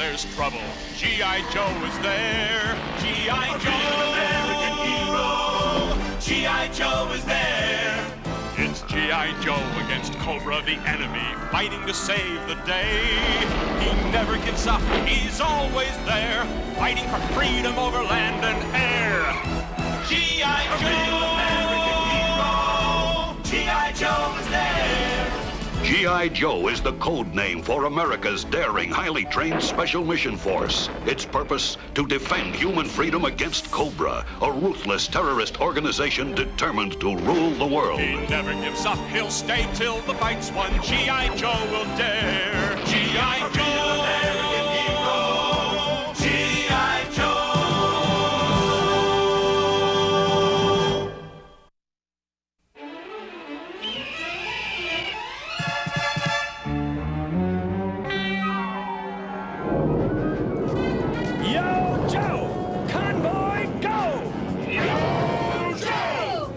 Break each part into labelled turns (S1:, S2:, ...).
S1: there's trouble, G.I. Joe is there. G.I. Joe, American hero. G.I. Joe is there. It's G.I. Joe against Cobra, the enemy, fighting to save the day. He never gives up, he's always there, fighting for freedom over land and air. G.I. Joe, American hero. G.I. Joe is there.
S2: G.I. Joe is the code name for America's daring, highly trained special mission force. Its purpose, to defend human freedom against Cobra, a ruthless terrorist organization determined to rule the world.
S1: He never gives up, he'll stay till the fight's won. G.I. Joe will dare. G.I. Joe, American hero. G.I. Joe.
S3: Yo, Joe! Convoy, go! Yo, Joe!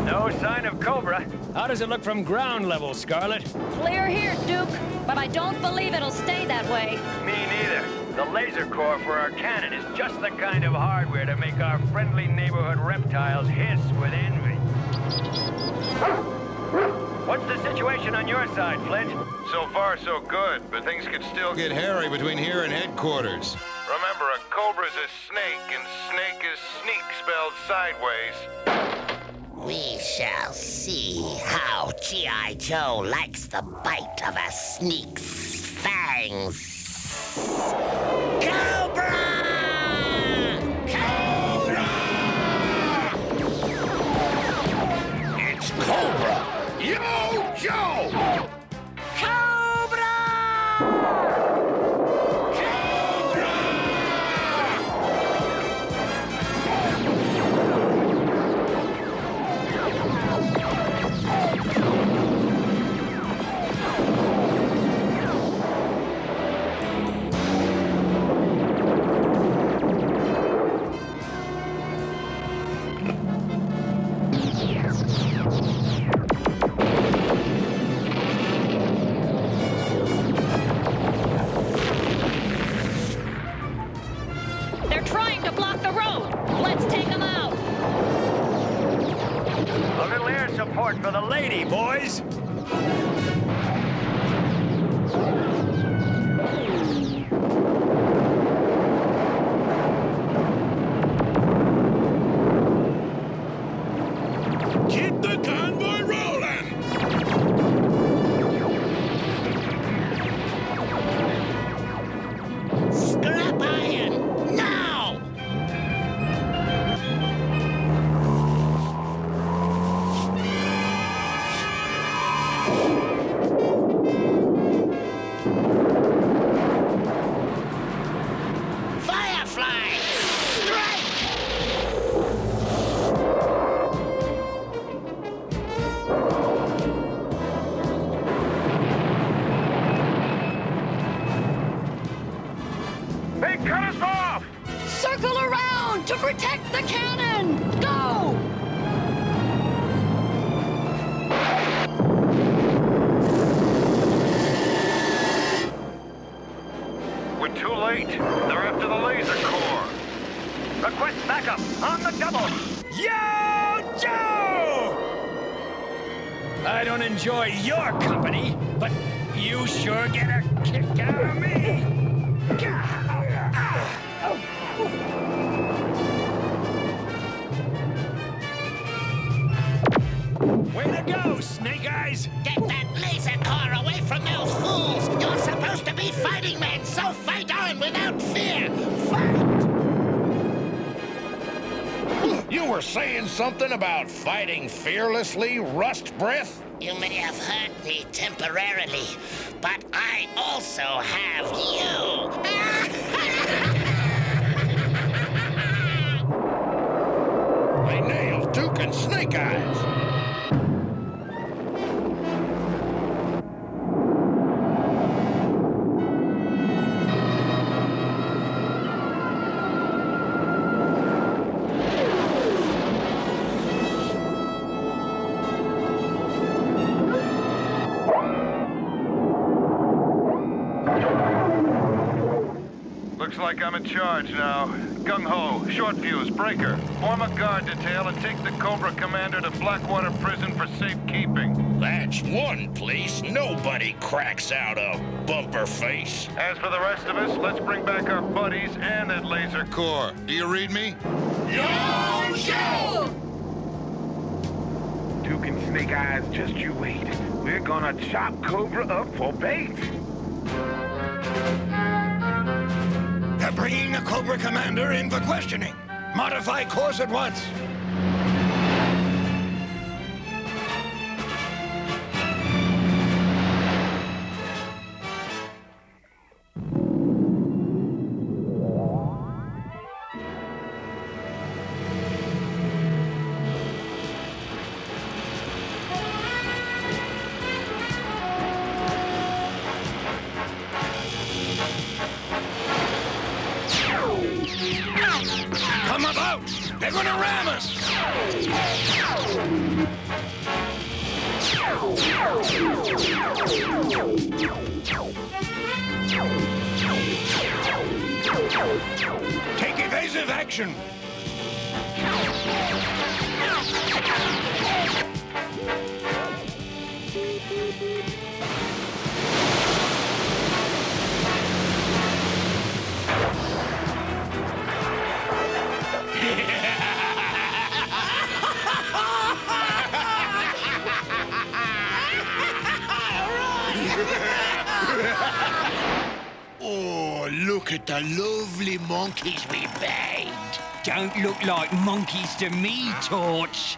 S3: No sign of Cobra. How does it look from ground level, Scarlet?
S4: Clear here, Duke, but I don't believe it'll stay that way.
S3: Me neither. The laser core for our cannon is just the kind of hardware to make our friendly neighborhood reptiles hiss with envy. What's the situation on your side, Flint?
S5: So far, so good, but things could still get hairy between here and headquarters. Remember, a cobra's a snake, and snake is sneak spelled sideways.
S6: We shall see how G.I. Joe likes the bite of a sneak's fangs. Cobra! Cobra!
S2: It's Cobra! Yo, Joe!
S6: Cobra! Cobra!
S4: They're trying to block the road. Let's take them out.
S3: A little air support for the lady, boys.
S2: Keep the convoy rolling!
S6: Scrap iron! Now! Firefly! Strike!
S3: They cut us off!
S4: Circle around to protect the cannon. Go!
S5: We're too late. They're after the laser core.
S3: Request backup on the double. Yo, Joe! I don't enjoy your company, but you sure get a kick out of me. Way to go, Snake Eyes!
S6: Get that laser core away from those fools! You're supposed to be fighting men, so fight on without fear! Fight!
S7: You were saying something about fighting fearlessly, Rust Breath?
S6: You may have hurt me temporarily, but I also have you!
S7: They nailed Duke and Snake Eyes.
S5: Looks like I'm in charge now. Gung-ho, short fuse, breaker. Form a guard detail and take the Cobra commander to Blackwater Prison for safekeeping.
S7: That's one place nobody cracks out of, bumper face.
S5: As for the rest of us, let's bring back our buddies and that laser core. Do you read me?
S7: Yo, Joe!
S8: Duke and Snake Eyes, just you wait. We're gonna chop Cobra up for bait.
S3: They're bringing the Cobra commander in for questioning. Modify course at once. Come about! They're gonna ram us! Take evasive action!
S7: Oh, look at the lovely monkeys we bagged.
S9: Don't look like monkeys to me, Torch.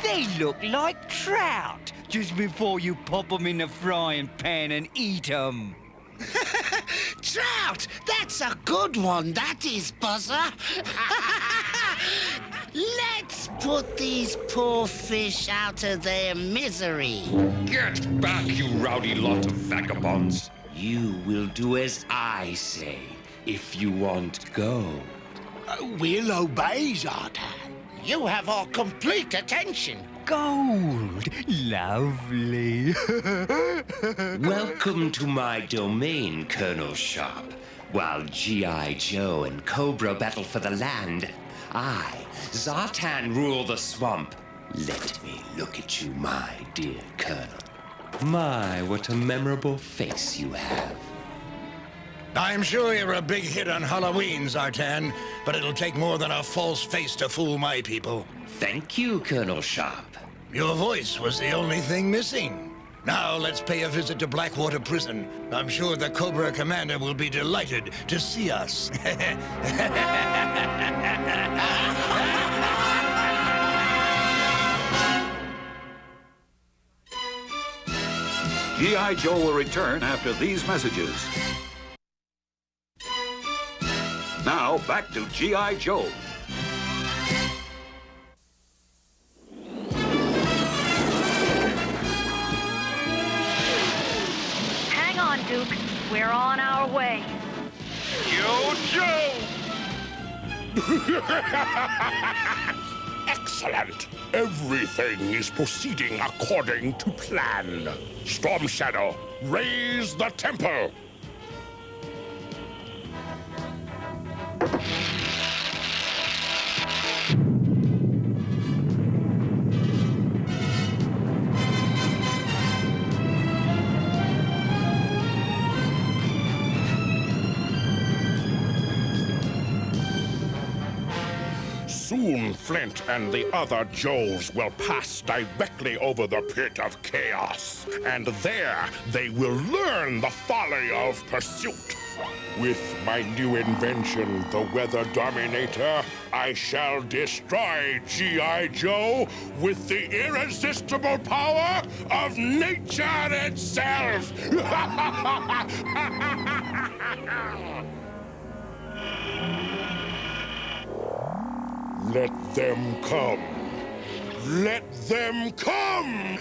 S9: They look like trout just before you pop them in the frying pan and eat them.
S6: Trout! That's a good one, that is, Buzzer. Let's put these poor fish out of their misery.
S10: Get back, you rowdy lot of vagabonds. You will do as I say if you want gold.
S6: We'll obey, Zartan. You have our complete attention.
S9: Gold! Lovely.
S10: Welcome to my domain, Colonel Sharp. While G.I. Joe and Cobra battle for the land, I, Zartan, rule the swamp. Let me look at you, my dear Colonel. My, what a memorable face you have.
S3: I'm sure you're a big hit on Halloween, Zartan, but it'll take more than a false face to fool my people.
S10: Thank you, Colonel Sharp.
S3: Your voice was the only thing missing. Now let's pay a visit to Blackwater Prison. I'm sure the Cobra commander will be delighted to see us.
S2: G.I. Joe will return after these messages. Now, back to G.I. Joe.
S4: Hang on, Duke. We're on our way.
S8: Yo, Joe!
S7: Excellent. Everything is proceeding according to plan. Storm Shadow, raise the tempo. Soon, Flint and the other Joes will pass directly over the pit of chaos, and there they will learn the folly of pursuit. With my new invention, the Weather Dominator, I shall destroy G.I. Joe with the irresistible power of nature itself! Let them come. Let them come!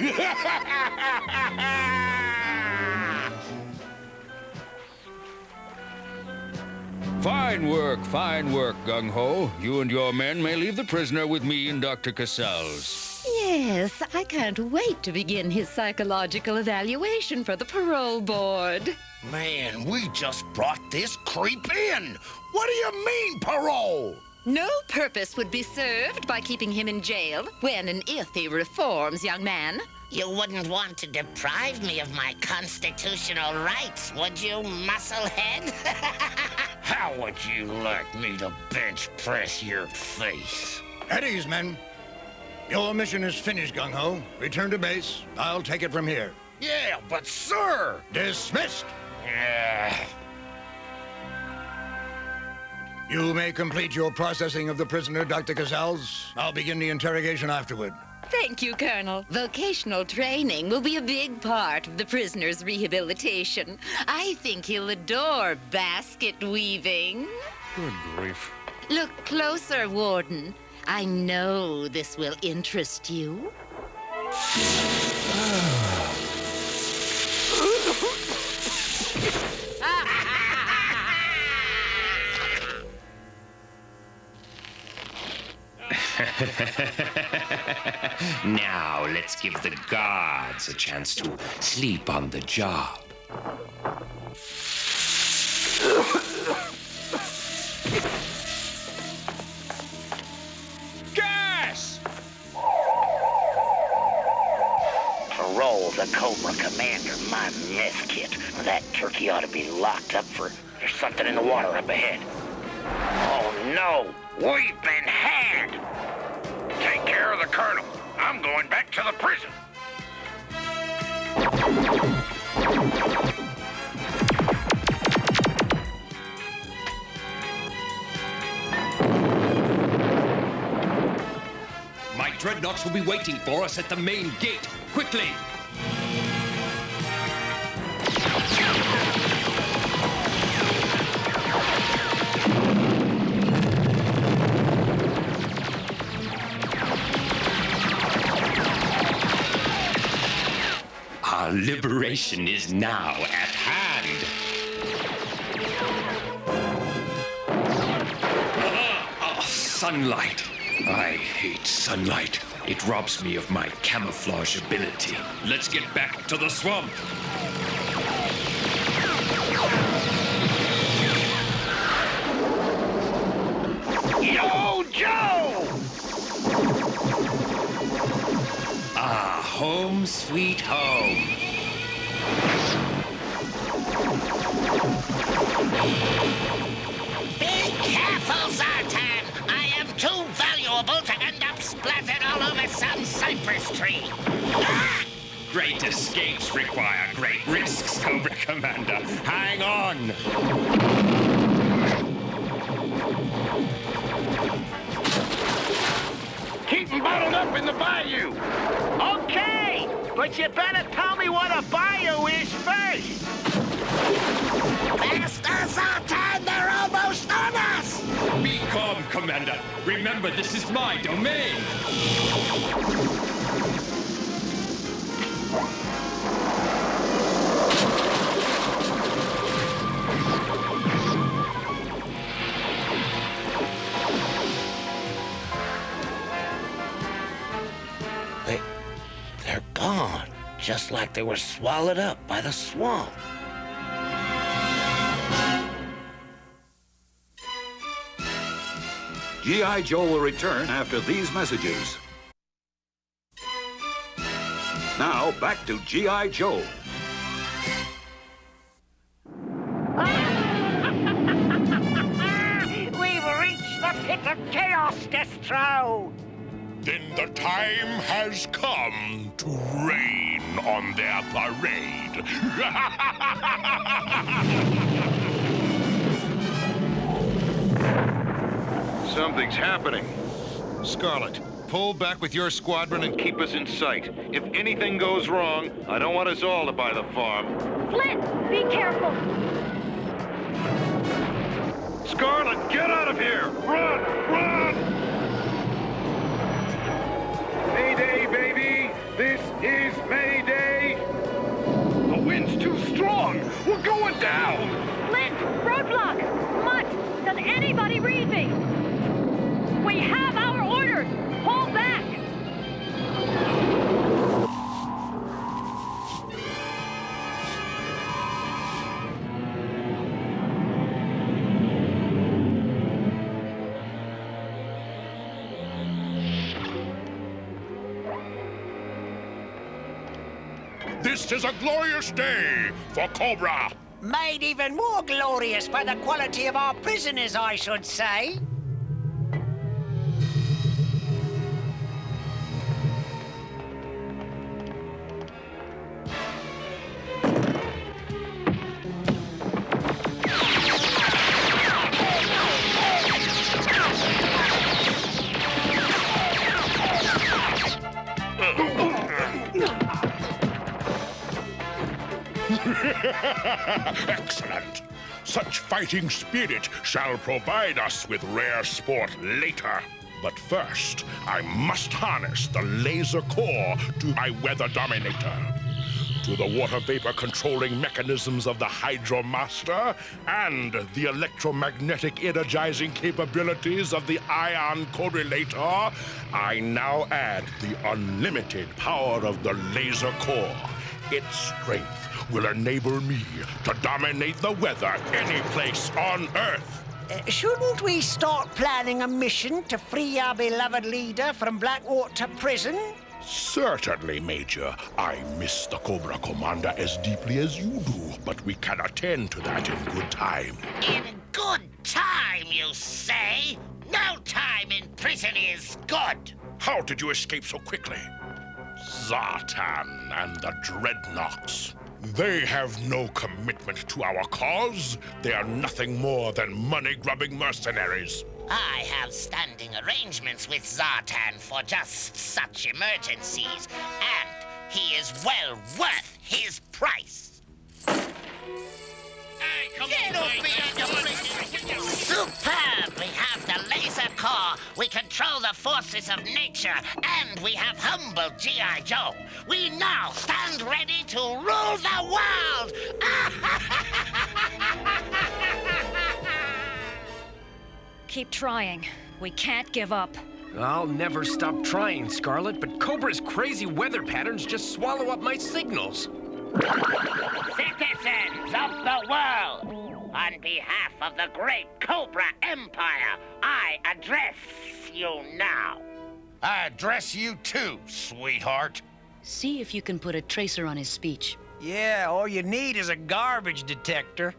S11: Fine work, Gung-Ho. You and your men may leave the prisoner with me and Dr. Casals.
S12: Yes, I can't wait to begin his psychological evaluation for the parole board.
S13: Man, we just brought this creep in. What do you mean, parole?
S12: No purpose would be served by keeping him in jail when and if he reforms, young man.
S6: You wouldn't want to deprive me of my constitutional rights, would you, musclehead?
S13: How would you like me to bench press your face?
S3: At ease, men. Your mission is finished, Gung-Ho. Return to base. I'll take it from here.
S13: Yeah, but sir!
S3: Dismissed!
S13: Yeah.
S3: You may complete your processing of the prisoner, Dr. Casals. I'll begin the interrogation afterward.
S12: Thank you, Colonel. Vocational training will be a big part of the prisoner's rehabilitation. I think he'll adore basket weaving.
S11: Good grief.
S12: Look closer, Warden. I know this will interest you.
S10: Now, let's give the guards a chance to sleep on the job.
S11: Gas!
S6: Parole the Cobra commander, my mess kit. That turkey ought to be locked up for... There's something in the water up ahead. Oh, no! We've been had!
S5: Take care of the colonel. I'm going back to the prison.
S11: My Dreadnoks will be waiting for us at the main gate. Quickly!
S10: Our liberation is now at hand. Sunlight. I hate sunlight. It robs me of my camouflage ability.
S11: Let's get back to the swamp.
S5: Yo, Joe!
S10: Ah, home sweet home.
S6: Be careful, Zartan! I am too valuable to end up splattered all over some cypress tree. Ah!
S10: Great escapes require great risks, Cobra Commander. Hang on.
S5: Keep them bottled up in the bayou.
S14: Okay, but you better tell me what a bayou is first.
S6: Faster, Zartan! They're almost on us!
S10: Be calm, Commander. Remember, this is my domain.
S6: They're gone, just like they were swallowed up by the swamp.
S2: G.I. Joe will return after these messages. Now, back to G.I. Joe.
S14: We've reached the pit of chaos, Destro.
S7: Then the time has come to rain on their parade.
S5: Something's happening. Scarlet, pull back with your squadron and keep us in sight. If anything goes wrong, I don't want us all to buy the farm.
S4: Flint, be careful.
S5: Scarlet, get out of here! Run! Run!
S8: Mayday, baby! This is Mayday! The wind's too strong! We're going down!
S4: Flint, roadblock. Mutt, does anybody read?
S7: This is a glorious day for Cobra.
S15: Made even more glorious by the quality of our prisoners, I should say.
S7: Excellent. Such fighting spirit shall provide us with rare sport later. But first, I must harness the laser core to my weather dominator, to the water vapor controlling mechanisms of the Hydro Master, and the electromagnetic energizing capabilities of the ion correlator. I now add the unlimited power of the laser core. Its strength will enable me to dominate the weather any place on Earth.
S15: Shouldn't we start planning a mission to free our beloved leader from Blackwater prison?
S7: Certainly, Major. I miss the Cobra Commander as deeply as you do, but we can attend to that in good time.
S6: In good time, you say? No time in prison is good.
S7: How did you escape so quickly? Zartan and the Dreadnoks. They have no commitment to our cause. They are nothing more than money-grubbing mercenaries.
S6: I have standing arrangements with Zartan for just such emergencies, and he is well worth his price.
S14: Hey, come
S6: Superb! We have the laser core, we control the forces of nature, and we have humble G.I. Joe. We now stand ready to rule the world!
S4: Keep trying. We can't give up.
S11: I'll never stop trying, Scarlet, but Cobra's crazy weather patterns just swallow up my signals.
S6: Citizens of the world, on behalf of the great Cobra Empire, I address you now.
S13: I address you too, sweetheart.
S16: See if you can put a tracer on his speech.
S3: Yeah, all you need is a garbage detector.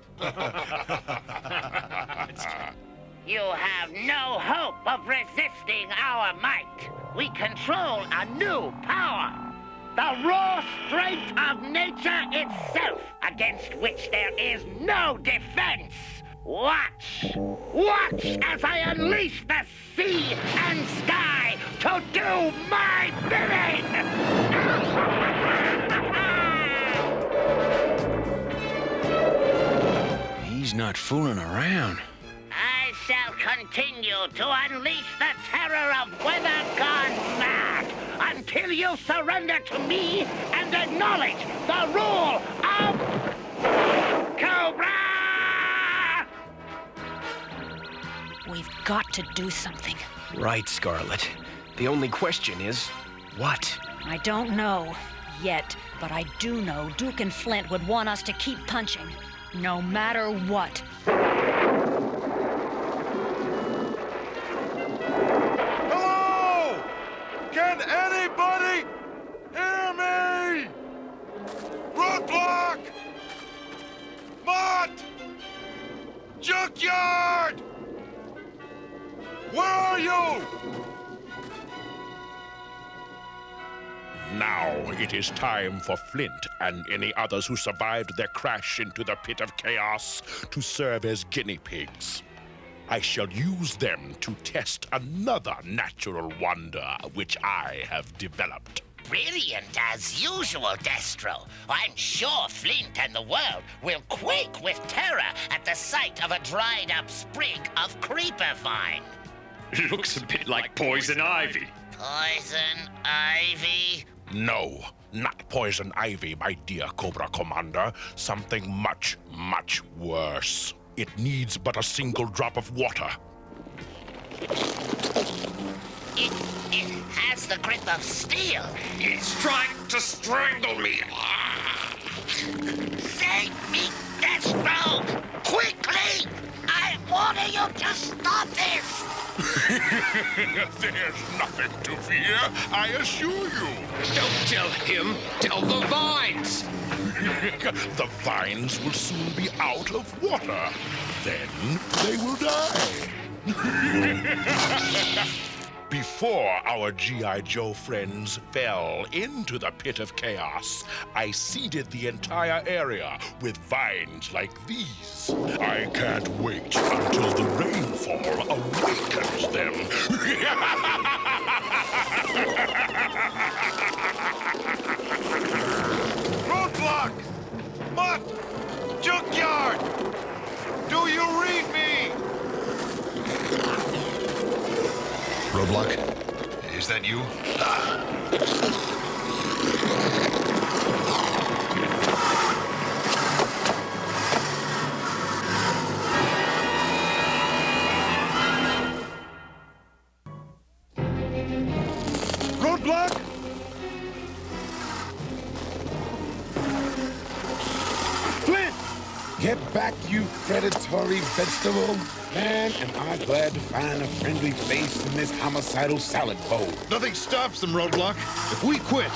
S6: You have no hope of resisting our might. We control a new power. The raw strength of nature itself, against which there is no defense. Watch! Watch as I unleash the sea and sky to do my bidding!
S3: He's not fooling around.
S6: I shall continue to unleash the terror of weather gone mad until you surrender to me and acknowledge the rule of Cobra!
S4: We've got to do something.
S11: Right, Scarlet. The only question is, what?
S4: I don't know yet, but I do know Duke and Flint would want us to keep punching, no matter what.
S8: Hello! Can anybody hear me? Roadblock! Mott! Junkyard! Where are you?
S7: Now it is time for Flint and any others who survived their crash into the pit of chaos to serve as guinea pigs. I shall use them to test another natural wonder which I have developed.
S6: Brilliant as usual, Destro. I'm sure Flint and the world will quake with terror at the sight of a dried-up sprig of creeper vine.
S11: It looks a bit like poison ivy.
S6: Poison ivy?
S7: No, not poison ivy, my dear Cobra Commander. Something much, much worse. It needs but a single drop of water.
S6: It has the grip of steel.
S7: It's trying to strangle me.
S6: Save me, Deathstroke! Quickly! I order you to stop this!
S7: There's nothing to fear, I assure you.
S11: Don't tell him, tell the vines.
S7: The vines will soon be out of water. Then they will die. Before our G.I. Joe friends fell into the pit of chaos, I seeded the entire area with vines like these. I can't wait until the rainfall awakens them.
S5: Roadblock! Mutt! Junkyard! Do you read me?
S17: Roadblock, is that you?
S8: Roadblock! Flint!
S18: Get back, you predatory vegetable. Man, am I glad to find a friendly face in this homicidal salad bowl.
S17: Nothing stops them, Roadblock. If we quit,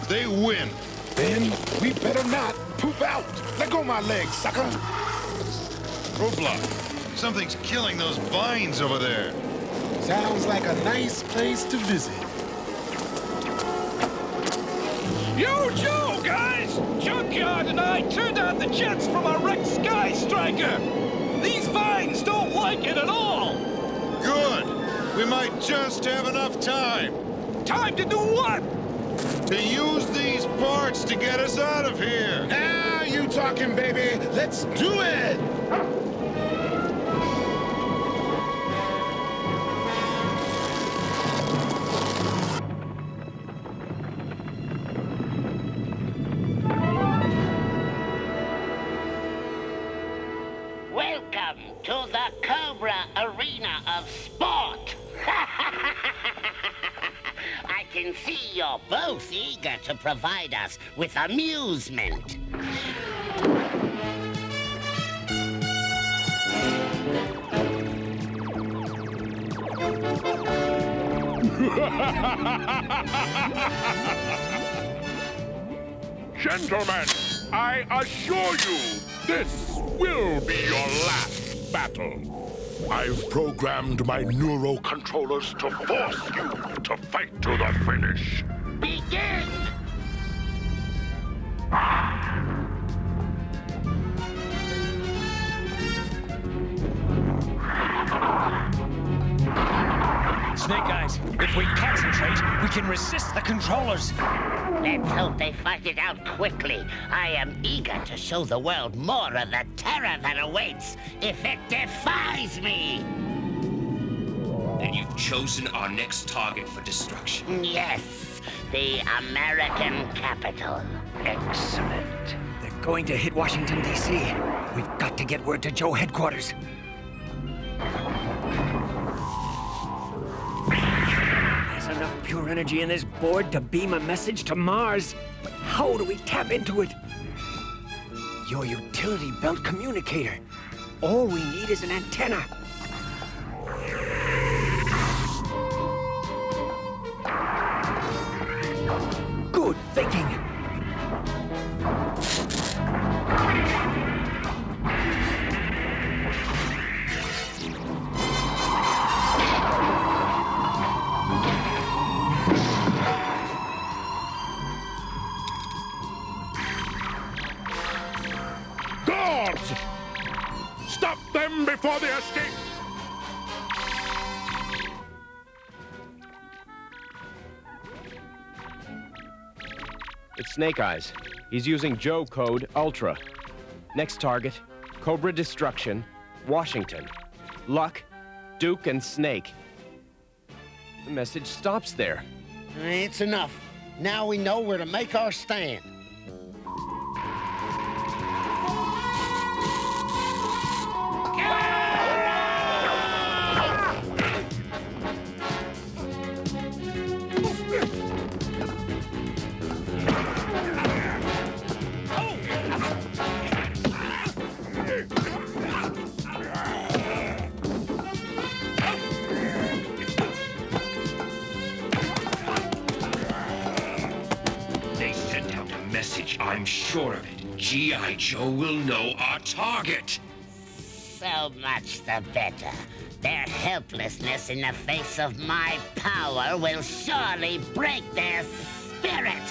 S17: they win.
S18: Then we better not poop out. Let go of my legs, sucker.
S17: Roadblock, something's killing those vines over there.
S18: Sounds like a nice place to visit.
S3: Yo, Joe, guys! Junkyard and I turned out the jets from our wrecked Sky Striker. These vines don't like it at all.
S17: Good. We might just have enough time.
S3: Time to do what?
S17: To use these parts to get us out of here.
S18: Now you talking, baby. Let's do it.
S6: Welcome to the Cobra Arena of Sport! I can see you're both eager to provide us with amusement.
S7: Gentlemen, I assure you, this will be your last battle. I've programmed my neurocontrollers to force you to fight to the finish.
S6: Begin!
S3: Snake Eyes, if we concentrate, we can resist the controllers.
S6: Let's hope they fight it out quickly. I am eager to show the world more of the terror that awaits if it defies me.
S10: And you've chosen our next target for destruction.
S6: Yes, the American capital.
S3: Excellent. They're going to hit Washington, D.C. We've got to get word to Joe headquarters. There's enough pure energy in this board to beam a message to Mars. But how do we tap into it? Your utility belt communicator. All we need is an antenna. Good thinking.
S7: Guards! Stop them before they escape!
S19: It's Snake Eyes. He's using Joe code Ultra. Next target, Cobra Destruction, Washington. Luck, Duke, and Snake. The message stops there.
S13: It's enough. Now we know where to make our stand.
S10: I'm sure of it. G.I. Joe will know our target.
S6: So much the better. Their helplessness in the face of my power will surely break their spirit.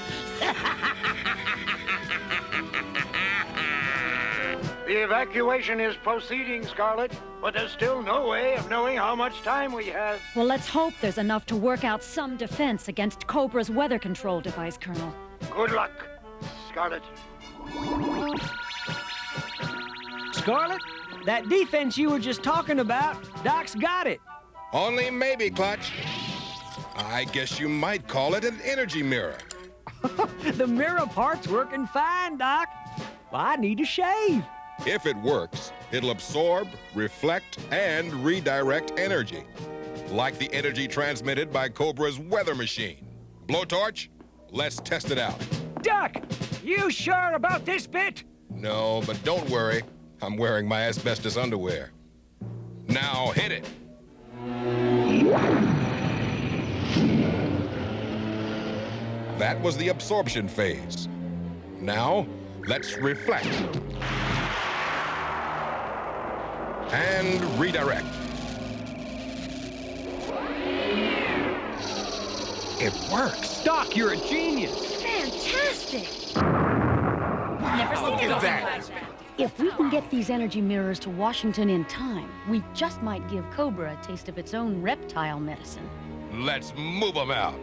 S14: The evacuation is proceeding, Scarlet, but there's still no way of knowing how much time we have.
S4: Well, let's hope there's enough to work out some defense against Cobra's weather control device, Colonel.
S14: Good luck, Scarlet.
S3: Scarlet, that defense you were just talking about, Doc's got it.
S17: Only maybe, Clutch. I guess you might call it an energy mirror.
S3: The mirror part's working fine, Doc. Well, I need to shave.
S17: If it works, it'll absorb, reflect, and redirect energy. Like the energy transmitted by Cobra's weather machine. Blowtorch, let's test it out.
S3: Doc, you sure about this bit?
S17: No, but don't worry. I'm wearing my asbestos underwear. Now hit it. That was the absorption phase. Now, let's reflect. And redirect. It works.
S3: Doc, you're a genius.
S4: Fantastic!
S12: Never seen
S17: that.
S16: If we can get these energy mirrors to Washington in time, we just might give Cobra a taste of its own reptile medicine.
S17: Let's move them out.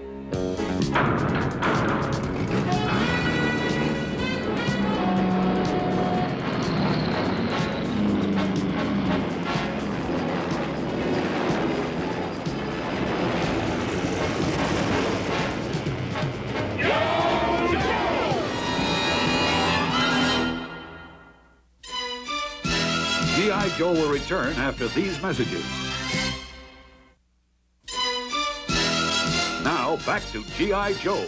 S20: G.I. Joe will return after these messages. Now, back to G.I. Joe.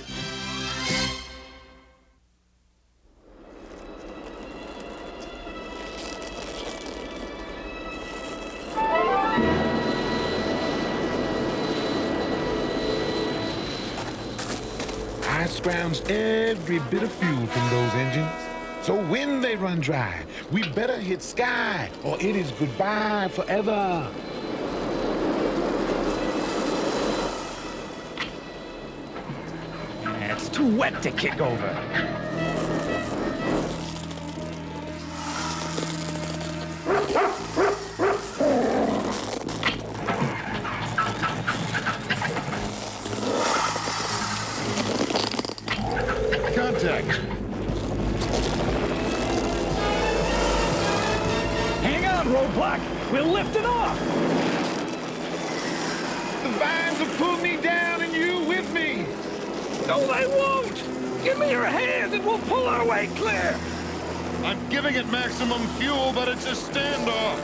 S18: I scrounged every bit of fuel from those engines. So when they run dry, we better hit sky, or it is goodbye forever.
S3: It's too wet to kick over.
S18: Contact.
S3: Hang on, Roadblock. We'll lift it off.
S18: The vines have pulled me down and you with me.
S3: No, they won't. Give me your hand and we'll pull our way clear.
S17: I'm giving it maximum fuel, but it's a standoff.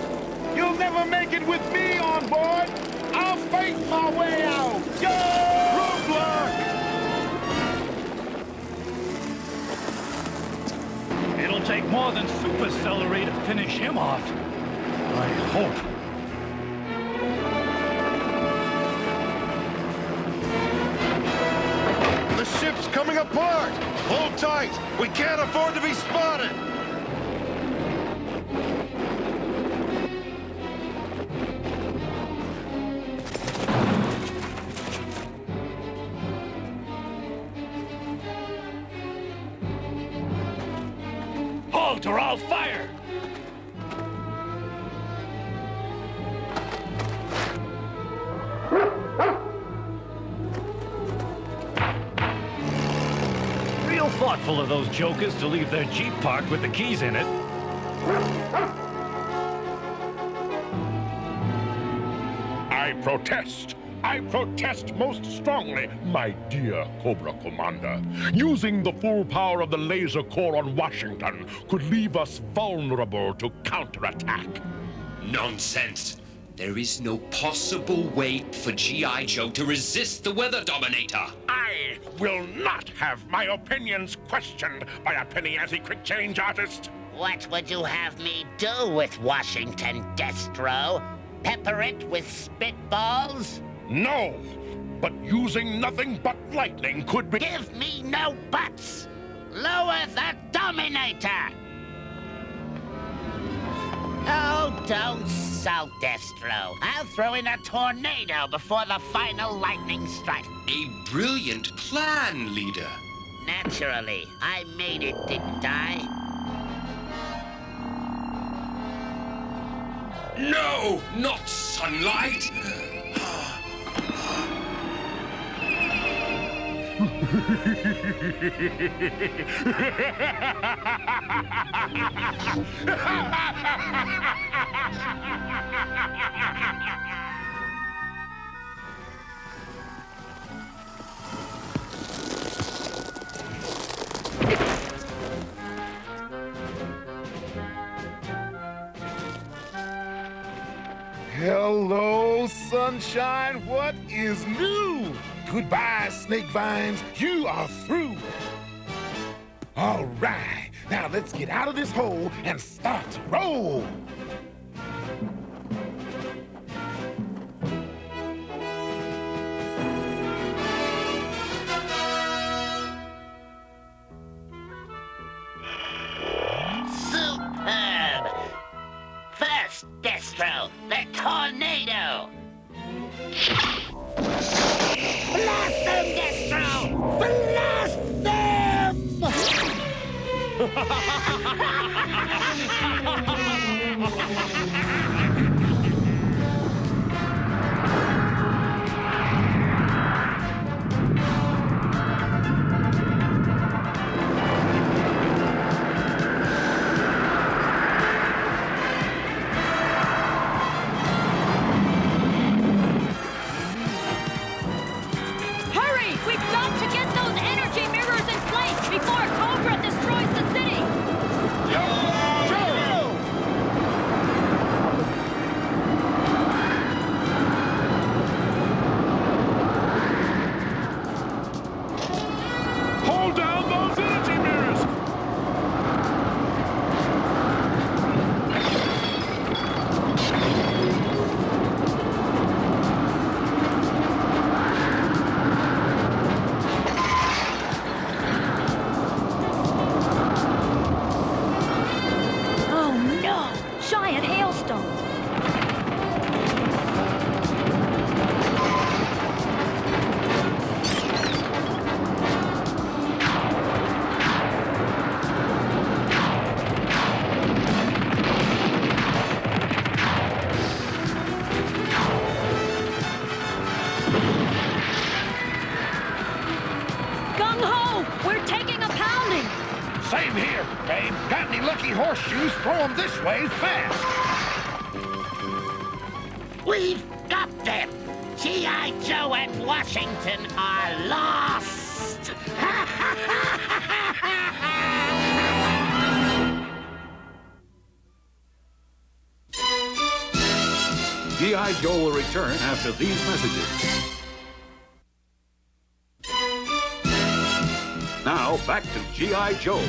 S18: You'll never make it with me on board. I'll fight my way out. Yo!
S17: Roadblock!
S3: It'll take more than super celery to finish him off. I hope.
S17: The ship's coming apart! Hold tight! We can't afford to be spotted!
S3: Halt or I'll fire! Real thoughtful of those jokers to leave their Jeep parked with the keys in it.
S7: I protest. I protest most strongly, my dear Cobra Commander. Using the full power of the laser core on Washington could leave us vulnerable to counterattack.
S10: Nonsense. There is no possible way for G.I. Joe to resist the weather dominator.
S7: I will not have my opinions questioned by a penny ante quick change artist.
S6: What would you have me do with Washington, Destro? Pepper it with spitballs?
S7: No, but using nothing but lightning could be...
S6: Give me no buts! Lower the dominator! Oh, don't sulk, Destro. I'll throw in a tornado before the final lightning strike.
S10: A brilliant plan, leader.
S6: Naturally. I made it, didn't I?
S10: No, not sunlight.
S18: Hello, sunshine. What is new? Goodbye, snake vines. You are through. All right. Now let's get out of this hole and start to roll.
S6: Superb! First, Destro, the tornado! Blast them, Destro! Blast them!
S4: Hurry! We've got to get those energy mirrors in place before Cobra destroys the city!
S8: Hold down those energy mirrors!
S4: Oh no! Giant hailstone! Gung ho! We're taking a pounding!
S13: Same here, babe. Got any lucky horseshoes? Throw them this way fast.
S6: We've got them! G.I. Joe and Washington are lost!
S20: G.I. Joe will return after these messages. Now, back to G.I. Joe.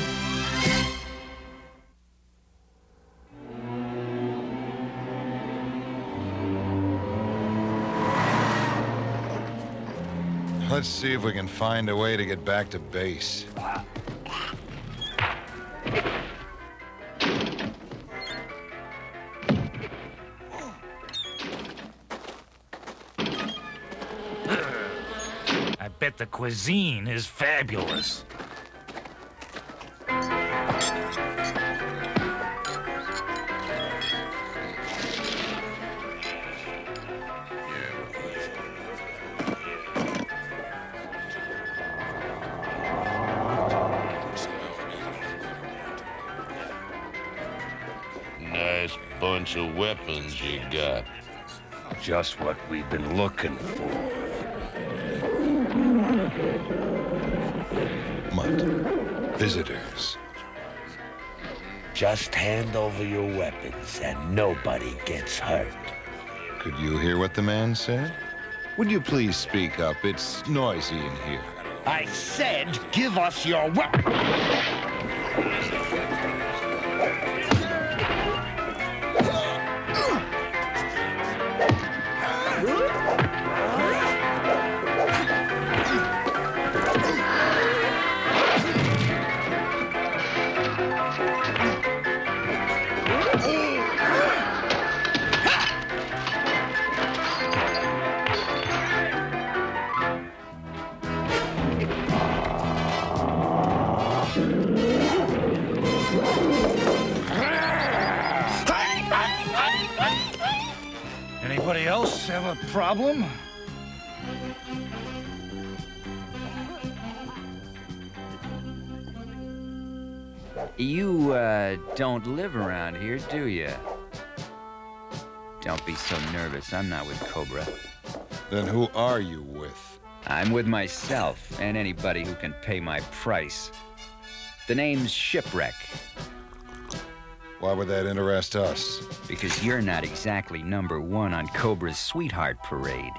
S5: Let's see if we can find a way to get back to base.
S3: I bet the cuisine is fabulous.
S21: Nice bunch of weapons you got.
S13: Just what we've been looking for.
S5: Mutt, visitors.
S13: Just hand over your weapons and nobody gets hurt.
S5: Could you hear what the man said? Would you please speak up? It's noisy in here.
S13: I said, give us your weapons!
S3: Anybody else have a problem?
S1: You, don't live around here, do you? Don't be so nervous. I'm not with Cobra.
S17: Then who are you with?
S1: I'm with myself and anybody who can pay my price. The name's Shipwreck.
S17: Why would that interest us?
S1: Because you're not exactly #1 on Cobra's Sweetheart Parade.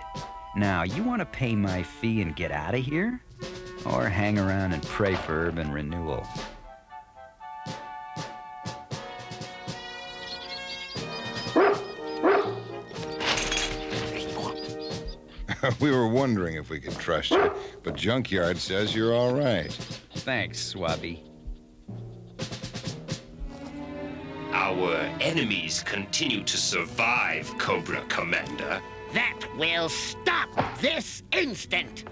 S1: Now, you want to pay my fee and get out of here? Or hang around and pray for urban renewal?
S17: We were wondering if we could trust you, but Junkyard says you're all right.
S1: Thanks, Swabby.
S10: Our enemies continue to survive, Cobra Commander.
S6: That will stop this instant.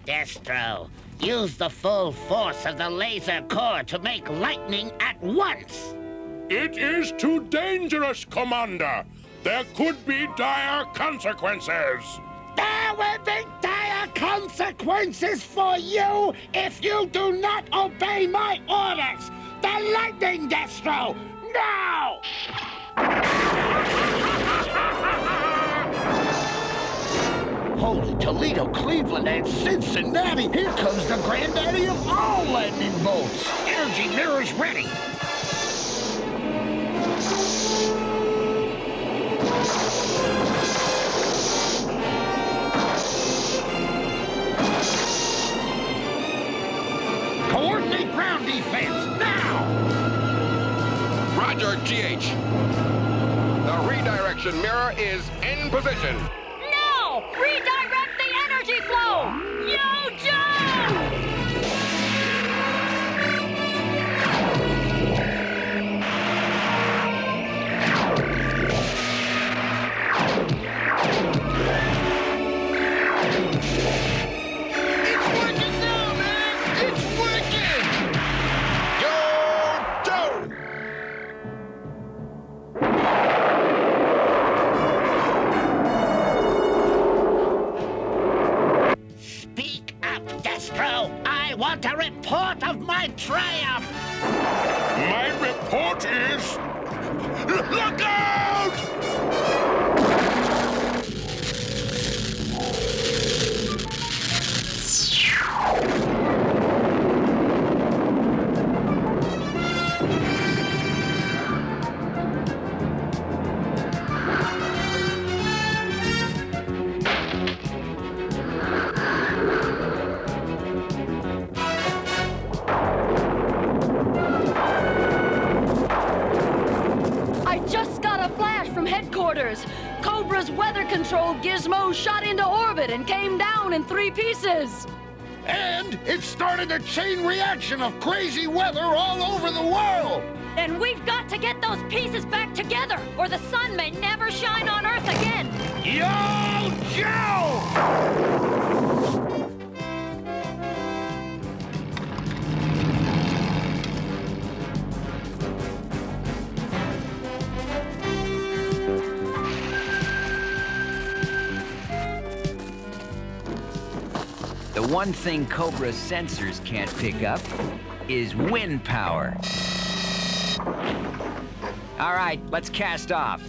S6: Destro, use the full force of the laser core to make lightning at once.
S7: It is too dangerous, Commander. There could be dire consequences.
S15: There will be dire consequences for you if you do not obey my orders! The lightning, Destro! Now!
S13: Holy Toledo, Cleveland, and Cincinnati! Here comes the granddaddy of all lightning bolts! Energy mirrors ready!
S15: Coordinate ground defense, now!
S17: Roger, GH. The redirection mirror is in position.
S4: No! Redirect the energy flow! Yo, Joe!
S15: I want a report of my triumph!
S7: My report is... Look out!
S16: Cobra's weather control gizmo shot into orbit and came down in 3 pieces.
S13: And it started a chain reaction of crazy weather all over the world!
S4: Then we've got to get those pieces back together, or the sun may never shine on Earth again!
S13: Yo, Joe!
S1: The one thing Cobra's sensors can't pick up is wind power. All right, let's cast off.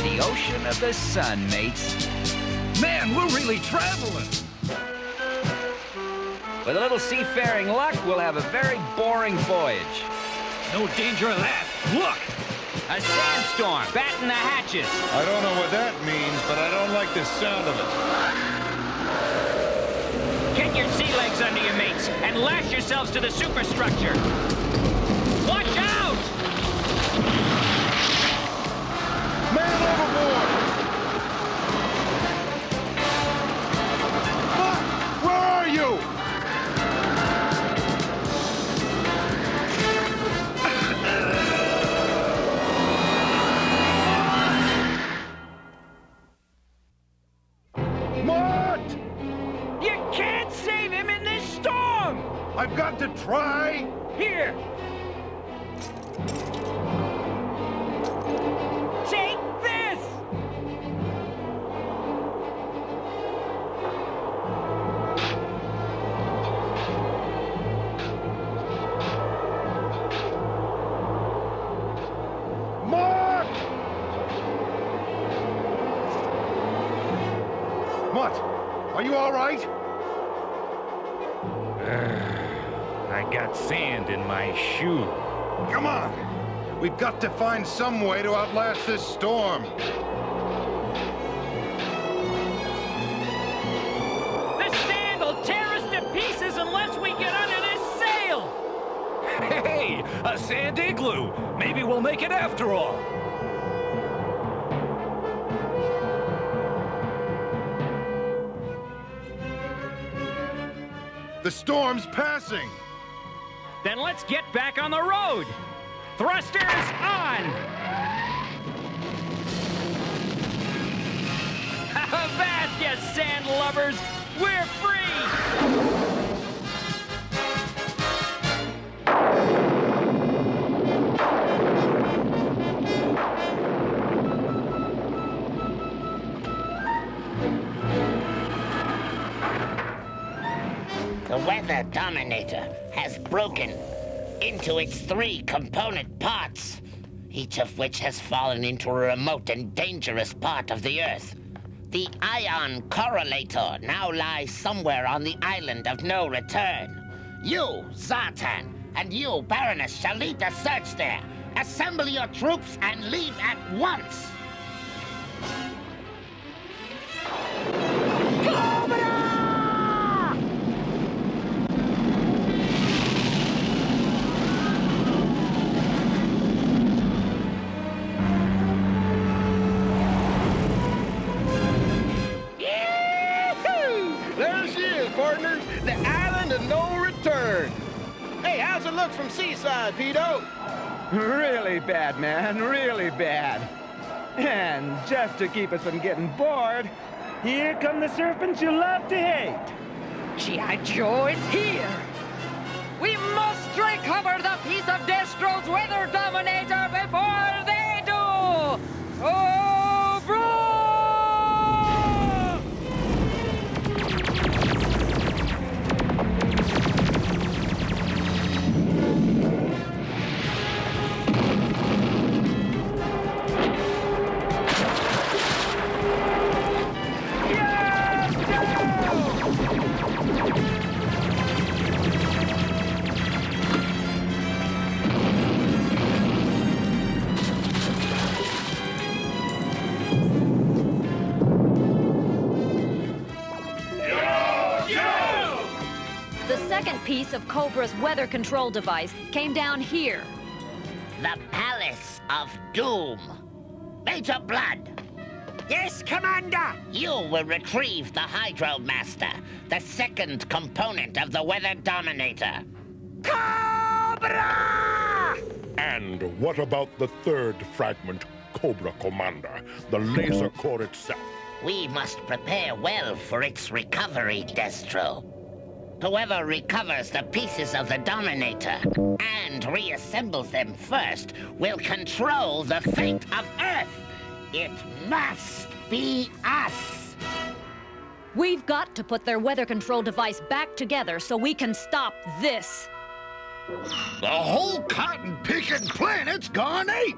S1: The ocean of the sun, mates.
S3: Man, we're really traveling.
S1: With a little seafaring luck, we'll have a very boring voyage.
S3: No danger of that. Look!
S1: A sandstorm, batten the hatches.
S17: I don't know what that means, but I don't like the sound of it.
S9: Get your sea legs under you, mates, and lash yourselves to the superstructure. Watch out!
S17: Man overboard! Where are you?
S9: You can't save him in this storm!
S18: I've got to try.
S9: Here,
S8: Are you all right?
S3: I got sand in my shoe.
S5: Come on. We've got to find some way to outlast this storm.
S3: This sand will tear us to pieces unless we get under this sail. Hey, a sand igloo. Maybe we'll make it after all.
S5: The storm's passing.
S3: Then let's get back on the road. Thrusters on! Avast, you sand lovers! We're free!
S6: The Weather Dominator has broken into its 3 component parts, each of which has fallen into a remote and dangerous part of the Earth. The ion correlator now lies somewhere on the island of no return. You, Zartan, and you, Baroness, shall lead the search there. Assemble your troops and leave at once.
S2: Partner, the island of no return. Hey, how's it look from seaside, Pedo?
S22: Really bad, man, really bad. And just to keep us from getting bored, here come the serpents you love to hate.
S4: G.I. Joe is here. We must recover the piece of Destro's Weather Dominator before they do. Oh, bro! Piece of Cobra's weather control device came down here.
S6: The Palace of Doom. Major Blood.
S15: Yes, Commander!
S6: You will retrieve the Hydromaster, the 2nd component of the Weather Dominator.
S15: Cobra!
S7: And what about the 3rd fragment, Cobra Commander, the laser core itself?
S6: We must prepare well for its recovery, Destro. Whoever recovers the pieces of the Dominator and reassembles them first will control the fate of Earth. It must be us.
S4: We've got to put their weather control device back together so we can stop this.
S13: The whole cotton-picking planet's gone ape.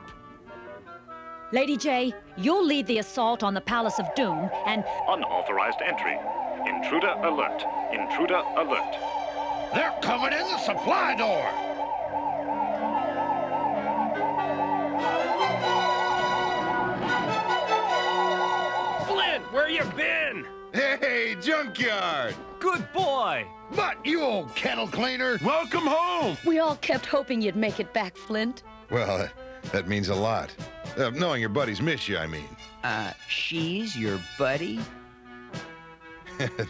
S4: Lady J, you'll lead the assault on the Palace of Doom and...
S23: Unauthorized entry. Intruder alert. Intruder alert.
S13: They're coming in the supply door.
S3: Flint, where you been?
S5: Hey, junkyard.
S3: Good boy.
S13: But you old kettle cleaner.
S5: Welcome home.
S16: We all kept hoping you'd make it back, Flint.
S5: Well, that means a lot. Knowing your buddies miss you, I mean.
S1: She's your buddy?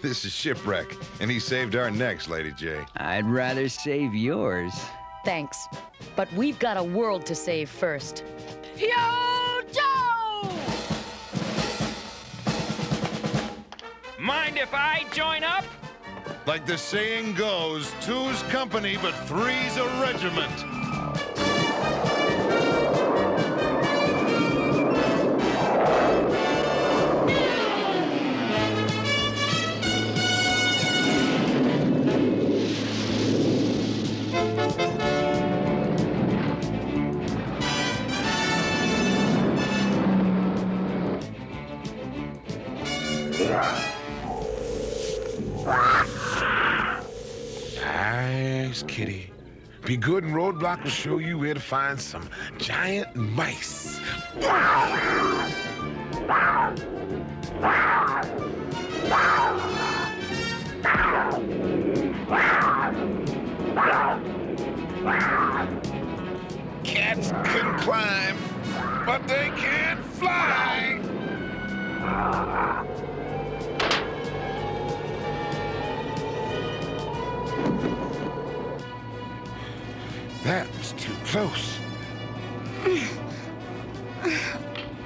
S5: This is Shipwreck, and he saved our necks, Lady J.
S1: I'd rather save yours.
S16: Thanks. But we've got a world to save first.
S4: Yo, Joe!
S3: Mind if I join up?
S5: Like the saying goes, 2's company, but 3's a regiment.
S18: kitty. Be good and Roadblock will show you where to find some giant mice. Cats can climb, but they can't fly. That was too close.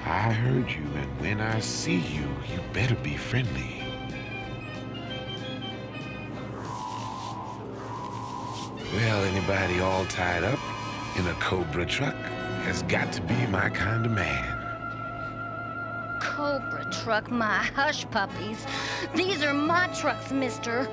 S18: I heard you, and when I see you, you better be friendly. Well, anybody all tied up in a Cobra truck has got to be my kind of man.
S11: Cobra truck, my hush puppies. These are my trucks, mister.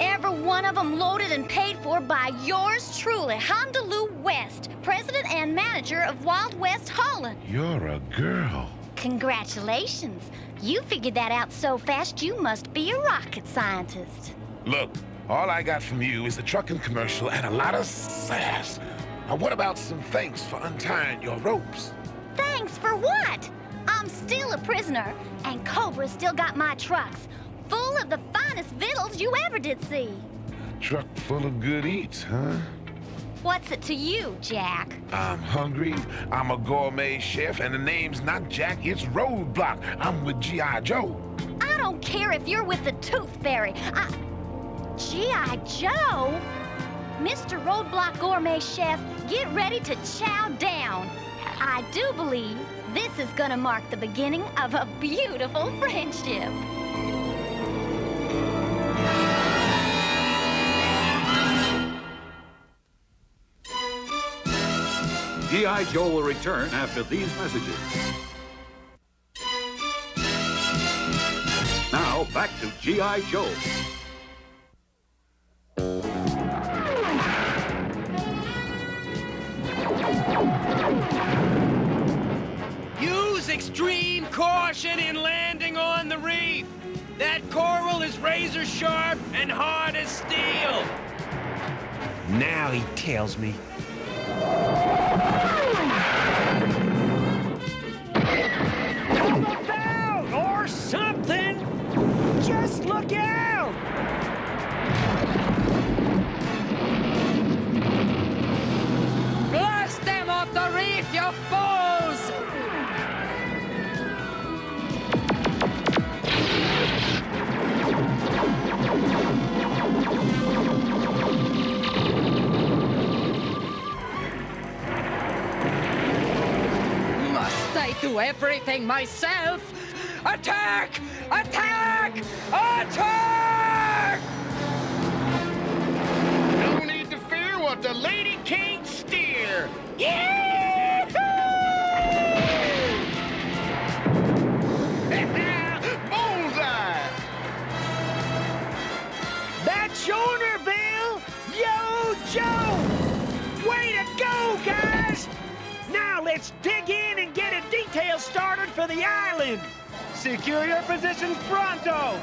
S11: Every one of them loaded and paid for by yours truly, Honolulu West, president and manager of Wild West Holland.
S18: You're a girl.
S11: Congratulations. You figured that out so fast you must be a rocket scientist.
S18: Look, all I got from you is a trucking commercial and a lot of sass. Now, what about some thanks for untying your ropes?
S11: Thanks for what? I'm still a prisoner, and Cobra's still got my trucks, full of the finest victuals you ever did see.
S18: Truck full of good eats, huh?
S11: What's it to you, Jack?
S18: I'm hungry, I'm a gourmet chef, and the name's not Jack, it's Roadblock. I'm with G.I. Joe.
S11: I don't care if you're with the Tooth Fairy. G.I. Joe? Mr. Roadblock Gourmet Chef, get ready to chow down. I do believe this is gonna mark the beginning of a beautiful friendship.
S20: G.I. Joe will return after these messages. Now, back to G.I. Joe.
S3: Use extreme caution in landing on the reef. That coral is razor sharp and hard as steel.
S9: Now he tells me.
S22: Come down or something! Just look out!
S4: Blast them off the reef, you fools! Must I do everything myself? Attack! Attack! Attack!
S2: No need to fear what the lady can't steer. Bullseye!
S22: That's your Bill! Yo, Joe! Way to go, guys! Now let's dig in and get a detail started for the island. Secure your positions pronto.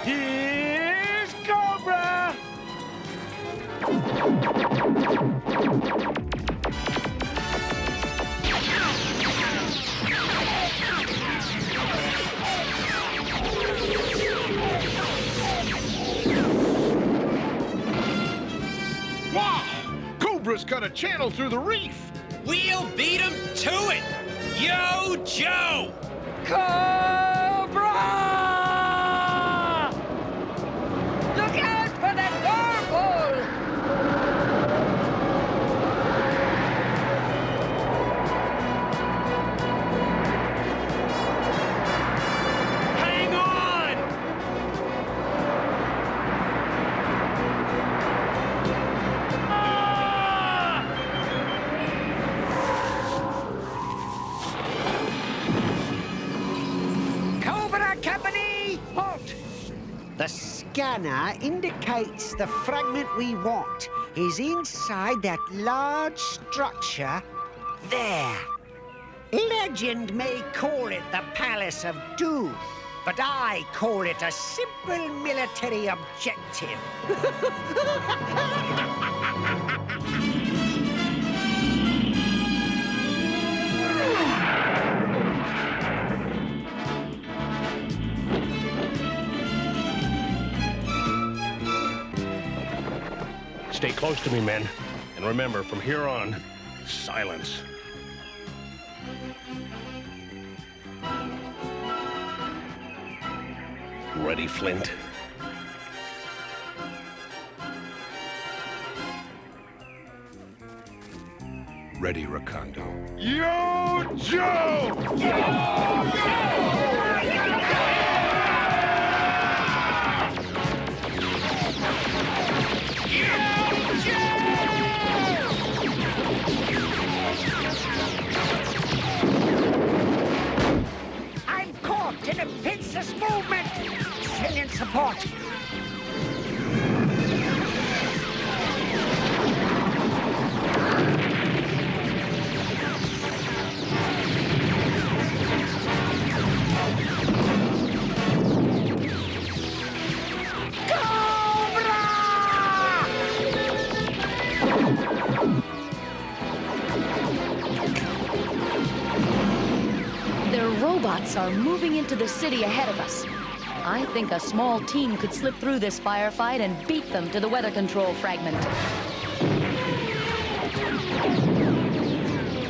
S22: Here's Cobra!
S2: Wow! Cobra's cut a channel through the reef.
S3: We'll beat him to it! Yo, Joe!
S4: Cobra! Look out for that whirlpool!
S3: Hang on!
S22: Cobra Company, halt!
S14: The scanner indicates the fragment we want is inside that large structure there. Legend may call it the Palace of Doom, but I call it a simple military objective.
S12: close to me, men. And remember, from here on, silence. Ready, Flint?
S17: Ready, Recondo.
S8: Yo, Joe!
S15: I'm caught in a pincer's movement. Send in support.
S16: Their robots are moving into the city ahead of us. I think a small team could slip through this firefight and beat them to the weather control fragment.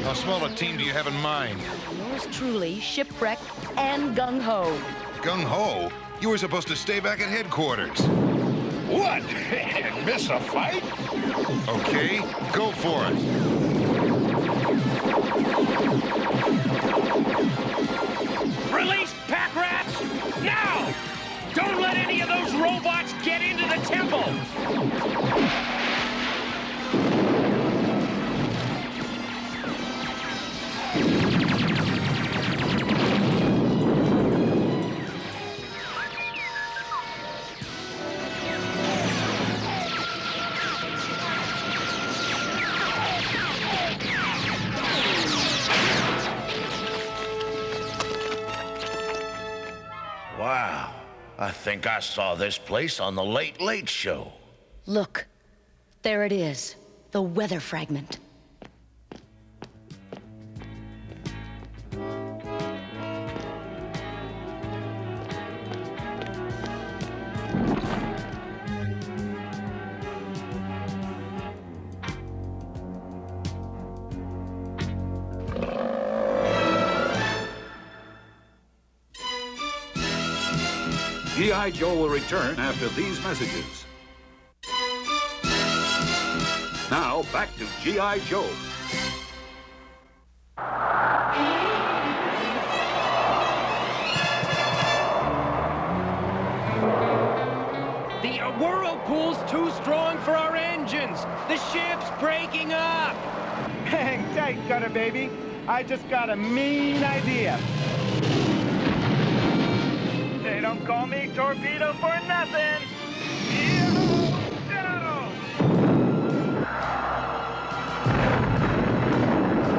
S17: How small a team do you have in mind?
S16: Yours truly, Shipwreck and Gung Ho.
S17: Gung Ho? You were supposed to stay back at headquarters.
S18: What? Miss a fight?
S17: Okay, go for it.
S22: Release pack rats! Now! Don't let any of those robots get into the temple!
S13: Wow. I think I saw this place on the Late Late Show.
S16: Look, there it is, the weather fragment.
S20: G.I. Joe will return after these messages. Now, back to G.I. Joe.
S22: The whirlpool's too strong for our engines! The ship's breaking up!
S19: Hang tight, Gutter Baby. I just got a mean idea. They don't call me Torpedo for nothing.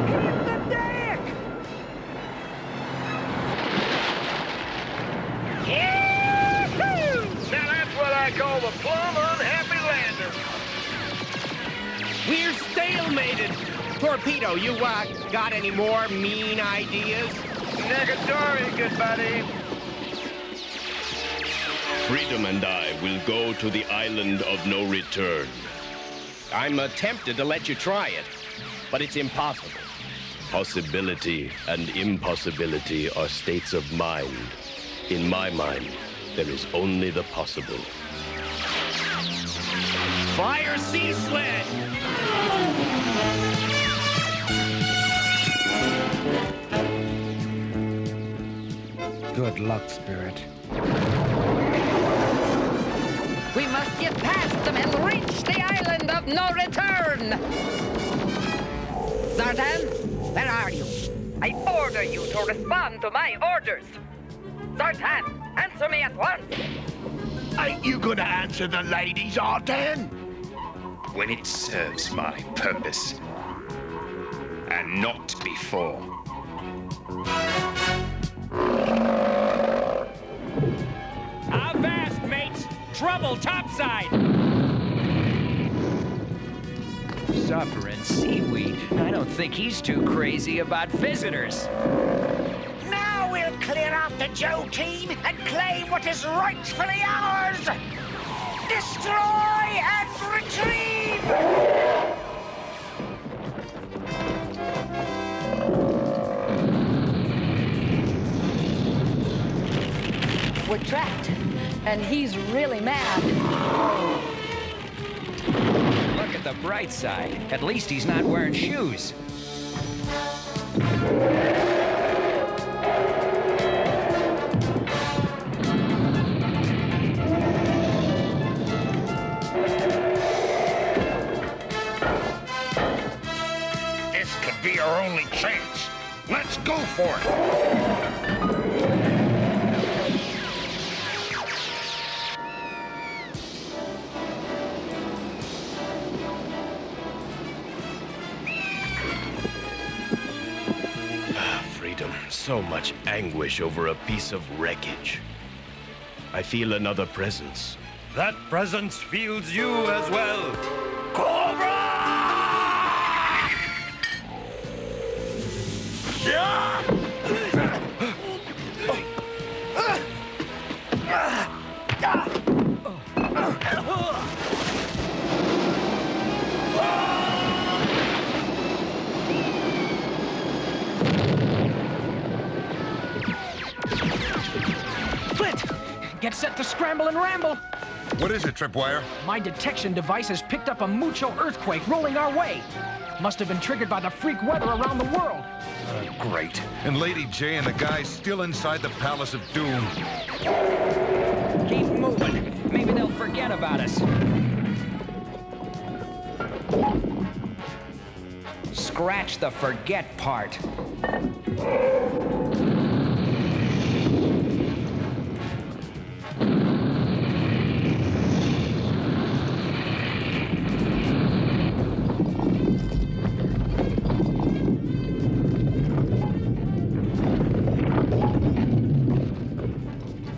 S19: Keep the deck!
S2: Yahoo! Now that's what I call the plumb unhappy lander.
S22: We're stalemated! Torpedo, you, got any more mean ideas?
S19: Negatory, good buddy.
S12: Freedom and I will go to the island of no return.
S3: I'm tempted to let you try it, but it's impossible.
S12: Possibility and impossibility are states of mind. In my mind, there is only the possible.
S22: Fire sea sled!
S19: Good luck, Spirit.
S4: We must get past them and reach the island of no return! Zartan, where are you? I order you to respond to my orders! Zartan, answer me at once!
S13: Ain't you gonna answer the lady, Zartan?
S10: When it serves my purpose, and not before.
S22: Avast, mates! Trouble topside!
S1: Suffering seaweed. I don't think he's too crazy about visitors.
S15: Now we'll clear out the Joe team and claim what is rightfully ours!
S22: Destroy and retrieve!
S16: We're trapped, and he's really mad.
S1: Look at the bright side. At least he's not wearing shoes.
S13: This could be our only chance. Let's go for it.
S12: Freedom. So much anguish over a piece of wreckage. I feel another presence.
S3: That presence feels you as well.
S22: Cobra!
S6: Flint! Get set to scramble and ramble!
S17: What is it, Tripwire?
S6: My detection device has picked up a mucho earthquake rolling our way. Must have been triggered by the freak weather around the world.
S17: Great. And Lady J and the guys still inside the Palace of Doom.
S1: Keep moving. Maybe they'll forget about us. Scratch the forget part.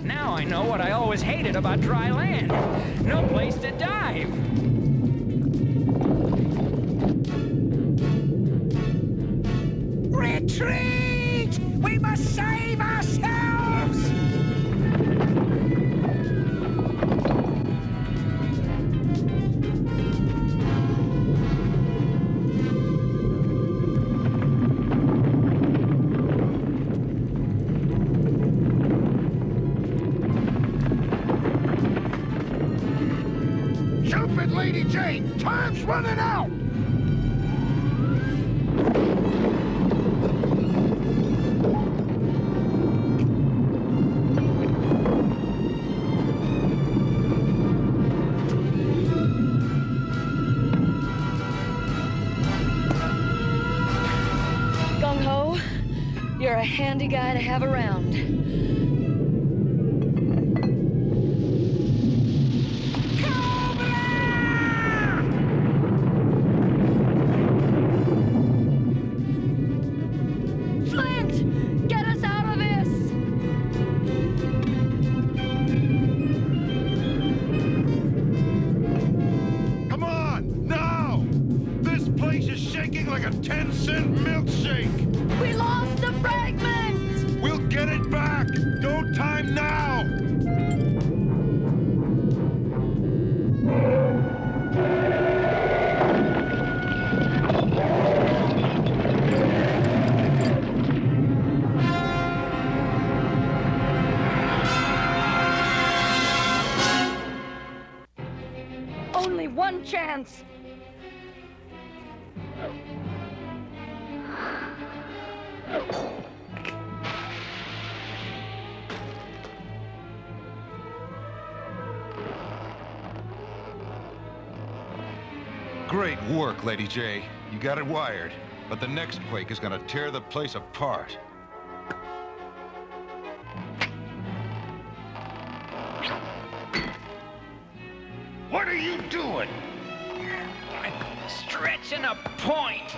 S1: Now I know what I always hated about dry land. No place to dive.
S22: Retreat! We must save ourselves!
S13: Jump it, Lady J! Time's running out!
S16: Gung-ho, you're a handy guy to have around. Flint! Get us out of this!
S17: Come on, now! This place is shaking like a 10-cent milkshake!
S16: We lost the fragment!
S17: We'll get it back! No time now!
S16: Only one chance!
S17: Great work, Lady J. You got it wired. But the next quake is gonna tear the place apart.
S13: What are you doing?
S1: Stretching a point.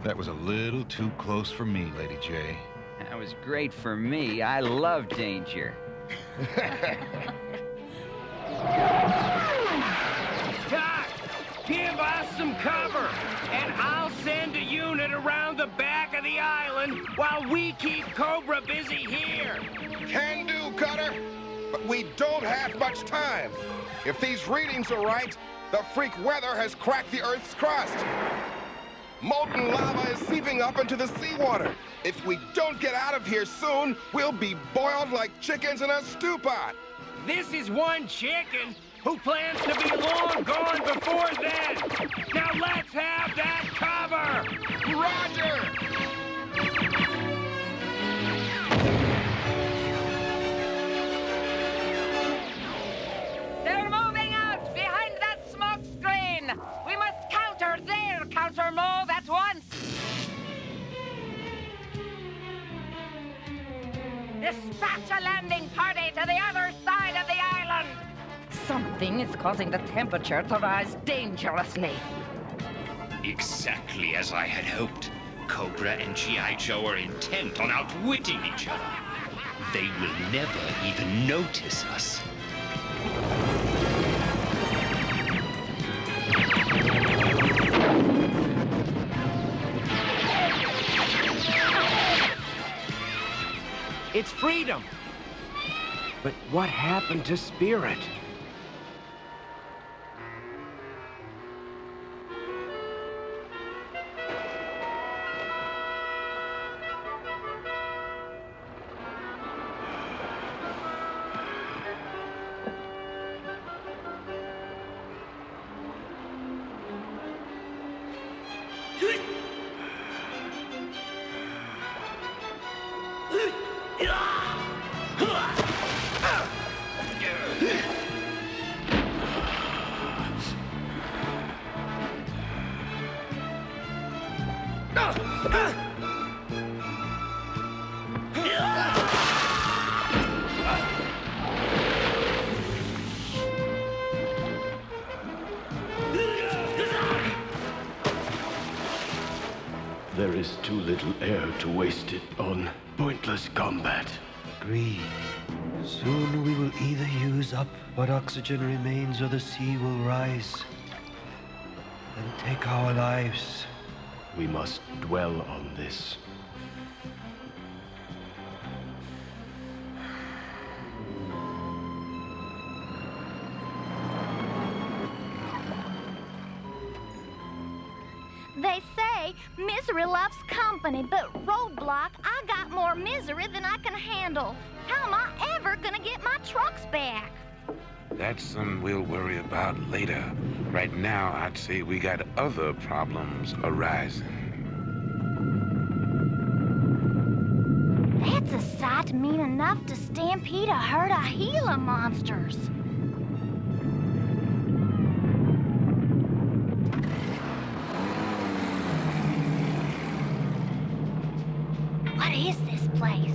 S17: That was a little too close for me, Lady J.
S1: That was great for me. I love danger.
S22: Doc, give us some cover, and I'll send a unit around the back of the island.
S3: island while we keep Cobra busy here.
S17: Can do, Cutter. But we don't have much time. If these readings are right, the freak weather has cracked the Earth's crust. Molten lava is seeping up into the seawater. If we don't get out of here soon, we'll be boiled like chickens in a stew pot.
S3: This is one chicken who plans to be long gone before then. Now let's have that cover!
S17: Roger!
S4: They're moving out behind that smoke screen. We must counter their counter move at once. Dispatch a landing party to the other side of the island. Something is causing the temperature to rise dangerously.
S10: Exactly as I had hoped. Cobra and G.I. Joe are intent on outwitting each other. They will never even notice us.
S22: It's freedom. But what happened to Spirit?
S12: There is too little air to waste it on pointless combat.
S7: Agreed. Soon we will either use up what oxygen remains or the sea will rise and take our lives.
S12: We must dwell on this.
S11: They say misery loves company, but Roadblock, I got more misery than I can handle. How am I ever gonna get my trucks back?
S18: That's something we'll worry about later. Right now, I'd say we got other problems arising.
S11: That's a sight mean enough to stampede a herd of Gila monsters. What is this place?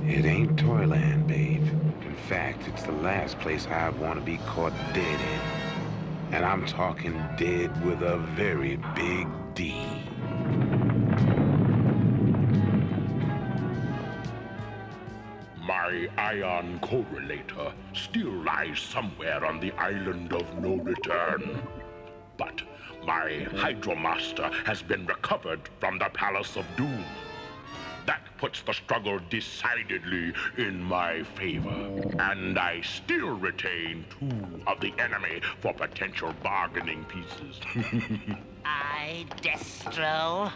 S18: It ain't Toyland, babe. In fact, it's the last place I want to be caught dead in. And I'm talking dead with a very big D.
S8: My ion correlator still lies somewhere on the island of no return. But my Hydromaster has been recovered from the Palace of Doom. That puts the struggle decidedly in my favor. And I still retain 2 of the enemy for potential bargaining pieces.
S13: Destro.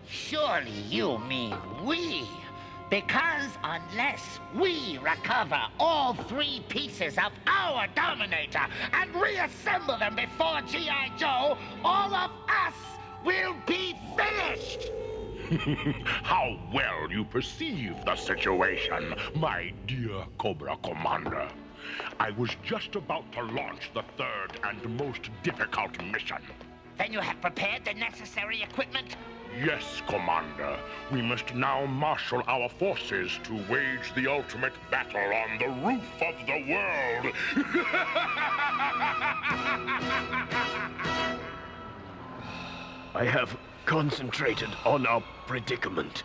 S13: Surely you mean we. Because unless we recover all 3 pieces of our Dominator and reassemble them before G.I. Joe, all of us will be finished!
S8: How well you perceive the situation, my dear Cobra Commander. I was just about to launch the 3rd and most difficult mission.
S13: Then you have prepared the necessary equipment?
S8: Yes, Commander. We must now marshal our forces to wage the ultimate battle on the roof of the world.
S12: I have concentrated on our predicament.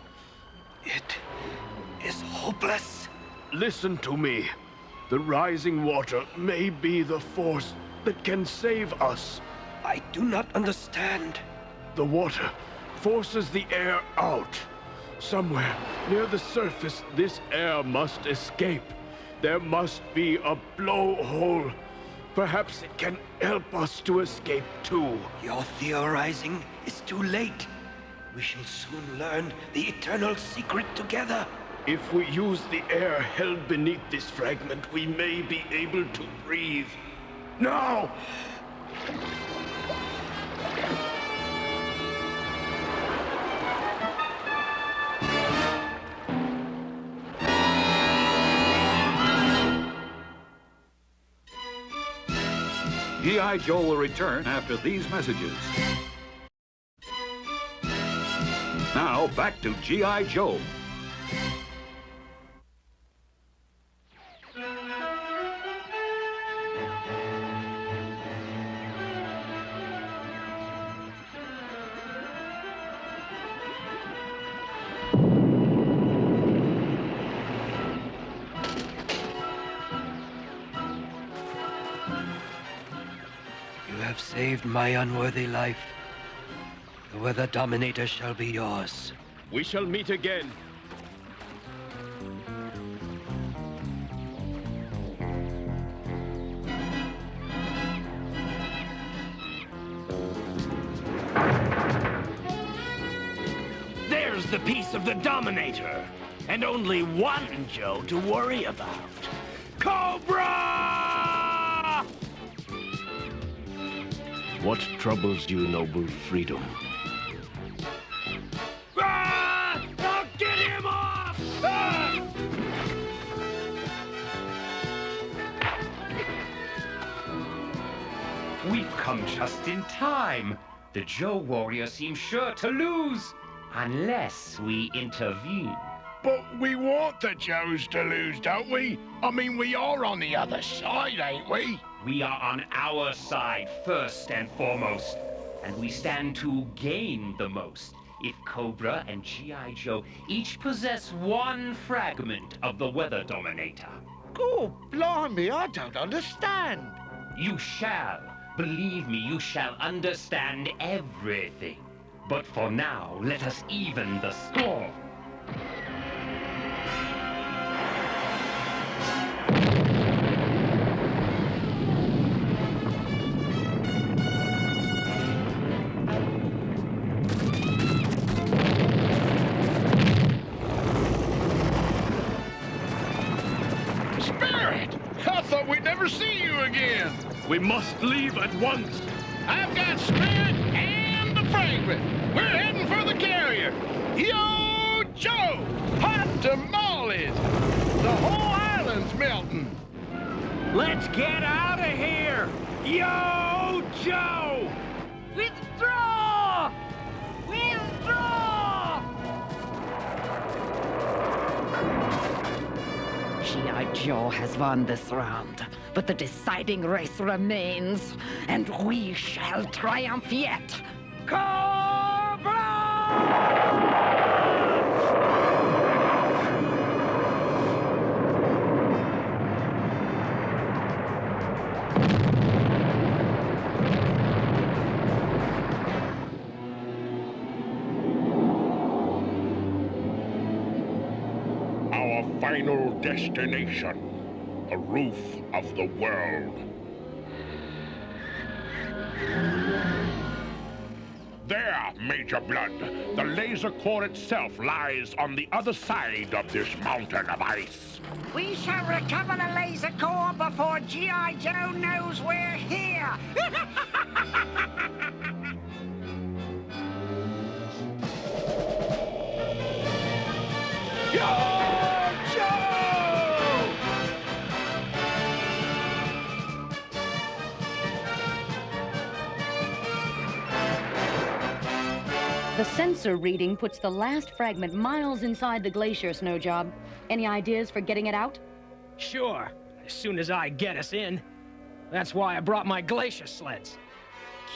S7: It is hopeless.
S12: Listen to me. The rising water may be the force that can save us.
S7: I do not understand.
S12: The water forces the air out. Somewhere near the surface, this air must escape. There must be a blowhole. Perhaps it can help us to escape too.
S7: Your theorizing is too late. We shall soon learn the eternal secret together.
S12: If we use the air held beneath this fragment, we may be able to breathe. Now!
S20: G.I. Joe will return after these messages. Now, back to G.I. Joe.
S7: You have saved my unworthy life. The Weather Dominator shall be yours.
S12: We shall meet again.
S3: There's the piece of the Dominator. And only one Joe to worry about. Cobra!
S12: What troubles you, noble freedom?
S3: Ah! I'll get him off! Ah!
S10: We've come just in time. The Joe Warrior seems sure to lose. Unless we intervene.
S18: But we want the Joes to lose, don't we? I mean, we are on the other side, ain't we?
S10: We are on our side first and foremost. And we stand to gain the most. If Cobra and G.I. Joe each possess one fragment of the Weather Dominator.
S13: Oh, blimey, I don't understand.
S10: You shall. Believe me, you shall understand everything. But for now, let us even the score.
S17: Spirit! I thought we'd never see you again.
S12: We must leave at once.
S17: I've got Spirit and the fragment. We're heading for the carrier. Yo, Joe! Hot tamales! The whole island's melting.
S22: Let's get out of here! Yo, Joe!
S4: Withdraw! Withdraw! G.I. Joe has won this round, but the deciding race remains, and we shall triumph yet. Cobra!
S8: Our final destination, a roof of the world. There, Major Blood. The laser core itself lies on the other side of this mountain of ice.
S14: We shall recover the laser core before G.I. Joe knows we're here.
S16: The sensor reading puts the last fragment miles inside the Glacier, Snowjob. Any ideas for getting it out?
S6: Sure, as soon as I get us in. That's why I brought my Glacier sleds.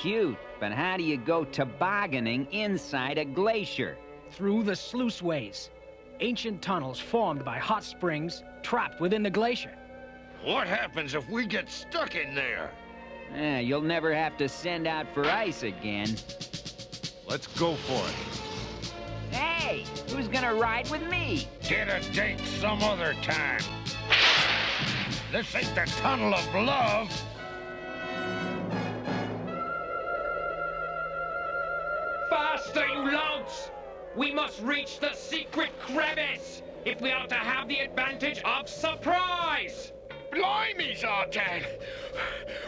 S1: Cute, but how do you go tobogganing inside a glacier?
S6: Through the sluiceways. Ancient tunnels formed by hot springs trapped within the glacier.
S17: What happens if we get stuck in there?
S1: You'll never have to send out for ice again.
S17: Let's go for it.
S4: Hey,
S5: Hey, who's gonna ride with me?
S3: Get a date some other time. This ain't the tunnel of love.
S21: Faster, you louts! We must reach the secret crevice if we are to have the advantage of surprise!
S3: Blimey, Zartan!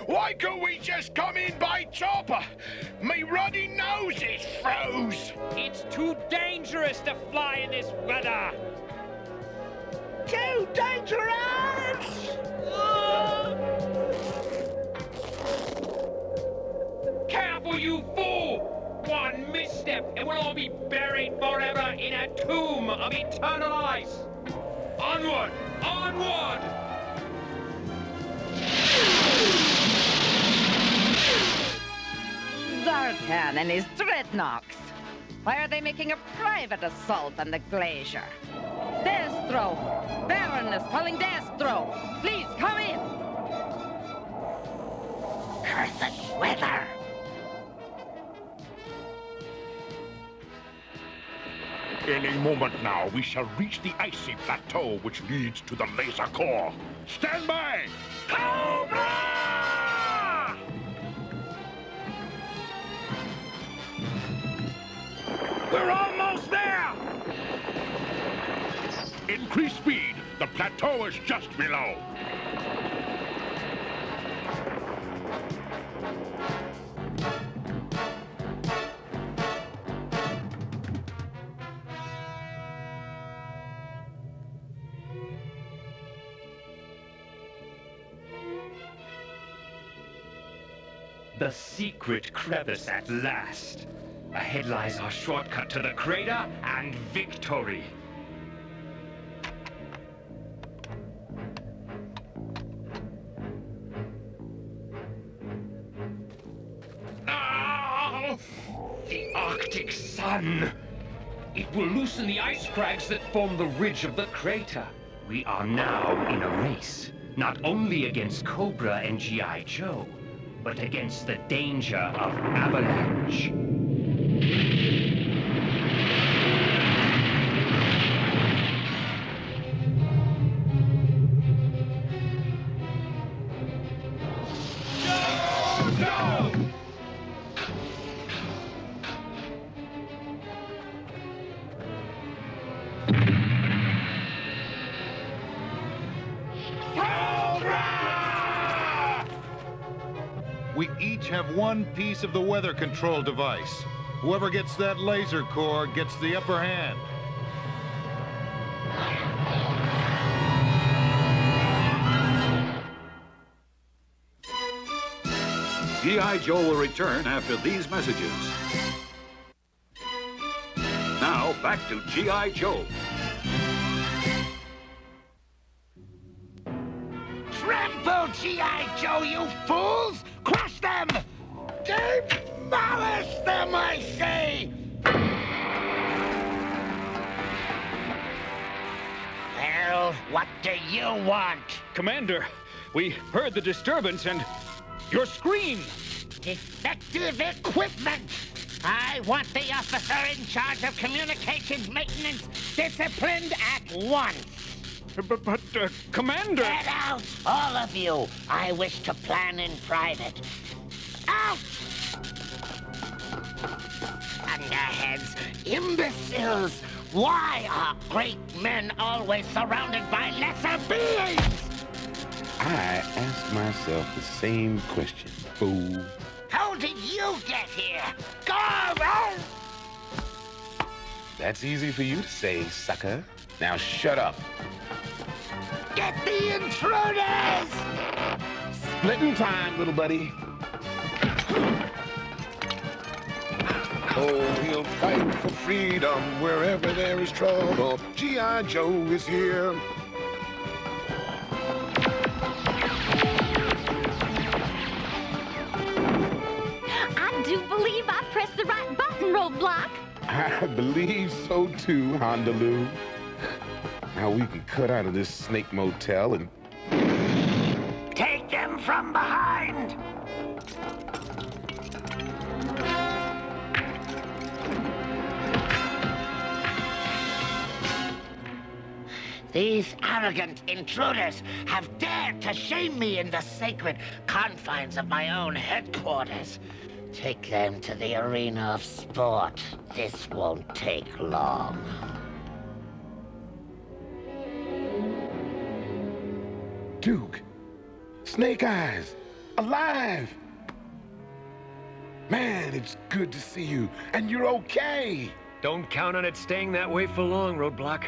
S3: Why can't we just come in by chopper? Me ruddy nose is froze!
S21: It's too dangerous to fly in this weather!
S22: Too dangerous!
S21: Careful, you fool! One misstep and we'll all be buried forever in a tomb of eternal ice! Onward! Onward!
S4: Zartan and his Dreadnoks. Why are they making a private assault on the Glacier? Destro! Baron is calling Destro! Please come in!
S13: Cursed weather!
S8: Any moment now, we shall reach the icy plateau which leads to the laser core. Stand by!
S21: Cobra!
S3: We're almost there!
S8: Increase speed. The plateau is just below.
S3: The secret crevice at last. Ahead lies our shortcut to the crater and victory. Oh, the Arctic sun! It will loosen the ice crags that form the ridge of the crater. We are now in a race, not only against Cobra and G.I. Joe, but against the danger of Avalanche.
S23: We each have one piece of the weather control device. Whoever gets that laser core gets the upper hand.
S20: G.I. Joe will return after these messages. Now, back to G.I. Joe.
S15: Trample, G.I. Joe, you fools! Crush them! Demolish them, I say!
S13: Well, what do you want?
S3: Commander, we heard the disturbance and your scream.
S13: Defective equipment! I want the officer in charge of communications maintenance disciplined at once.
S3: But, Commander...
S13: Get out, all of you. I wish to plan in private. Out! Underheads, imbeciles. Why are great men always surrounded by lesser beings?
S17: I ask myself the same question, fool.
S13: How did you get here? Go on!
S17: That's easy for you to say, sucker. Now shut up.
S13: Get the intruders!
S17: Splitting time, little buddy.
S18: Oh, he'll fight for freedom wherever there is trouble. G.I. Joe is here.
S11: I do believe I pressed the right button, Roadblock.
S17: I believe so too, Hondaloo. Now we can cut out of this snake motel and...
S13: Take them from behind! These arrogant intruders have dared to shame me in the sacred confines of my own headquarters. Take them to the arena of sport. This won't take long.
S18: Duke, Snake Eyes, alive! Man, it's good to see you, and you're okay!
S3: Don't count on it staying that way for long, Roadblock.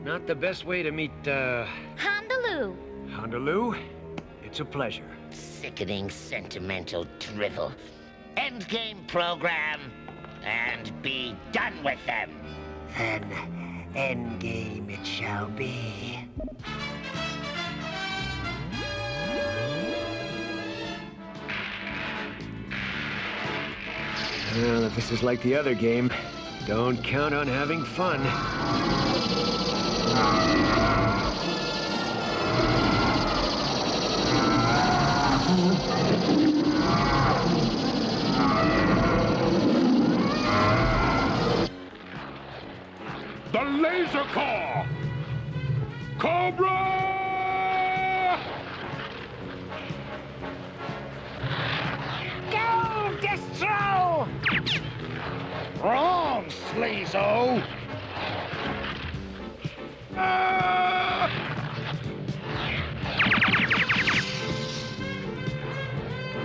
S3: Not the best way to meet,
S11: Handaloo.
S3: Handaloo? It's a pleasure.
S13: Sickening sentimental drivel. Endgame program, and be done with them.
S14: Then, endgame it shall be.
S3: Well, if this is like the other game, don't count on having fun.
S8: The laser core! Cobra!
S15: Go, Destro! Wrong, Sleazo!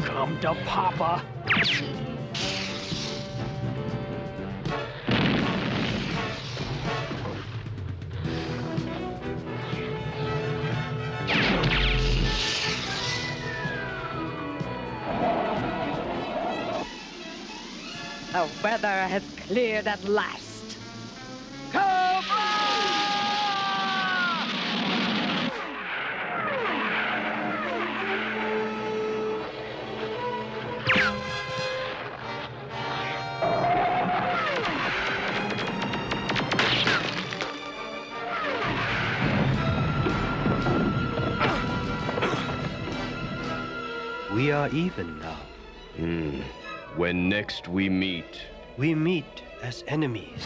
S6: Come to Papa.
S4: The weather has cleared at last. Cobra!
S7: We are even now.
S2: When next we meet...
S7: We meet as enemies.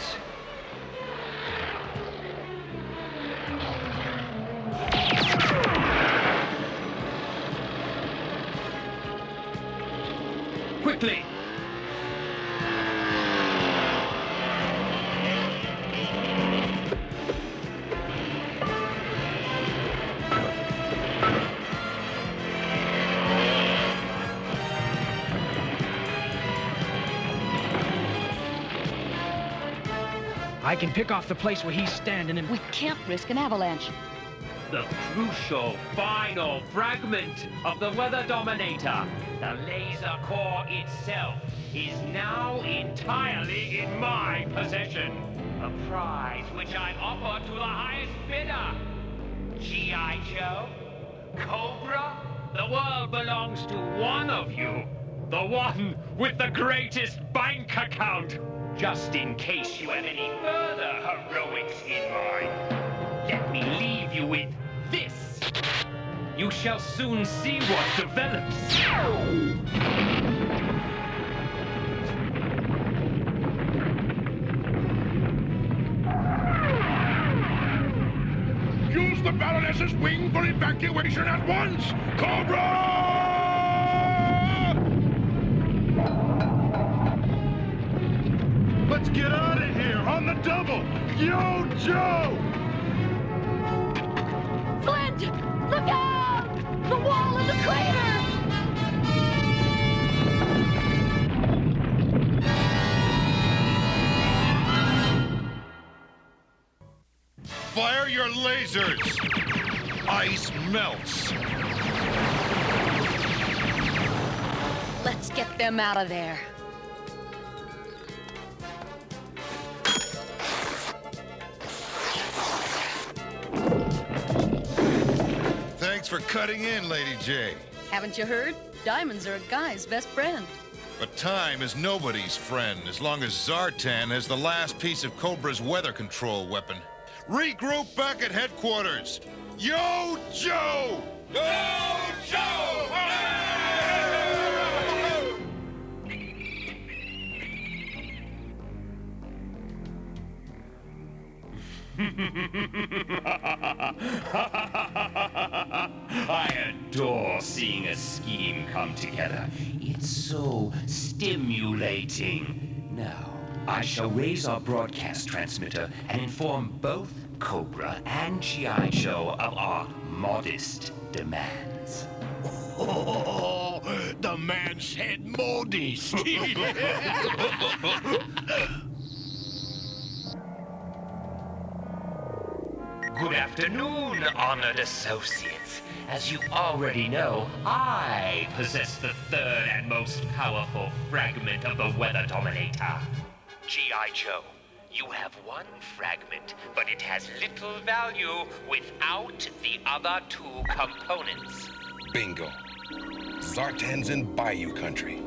S21: Quickly!
S6: I can pick off the place where he's standing and...
S16: We can't risk an avalanche.
S21: The crucial, final fragment of the Weather Dominator, the laser core itself, is now entirely in my possession. A prize which I offer to the highest bidder. G.I. Joe, Cobra, the world belongs to one of you. The one with the greatest bank account. Just in case you have any further heroics in mind, let me leave you with this. You shall soon see what develops.
S8: Use the Baroness's wing for evacuation at once! Cobra!
S23: Let's get out of here on the double! Yo, Joe!
S16: Flint! Look out! The wall of the crater!
S23: Fire your lasers! Ice melts!
S16: Let's get them out of there.
S23: Thanks for cutting in, Lady J.
S16: Haven't you heard? Diamonds are a guy's best friend.
S23: But time is nobody's friend as long as Zartan has the last piece of Cobra's weather control weapon. Regroup back at headquarters! Yo, Joe! Yo, Joe!
S21: seeing a scheme come together. It's so stimulating. Now, I shall raise our broadcast transmitter and inform both Cobra and G.I. Joe of our modest demands.
S15: Oh, the man said modest.
S21: Good afternoon, honored associates. As you already know, I possess the third and most powerful fragment of the Weather Dominator. G.I. Joe, you have one fragment, but it has little value without the other two components.
S17: Bingo. Zartan's in bayou country.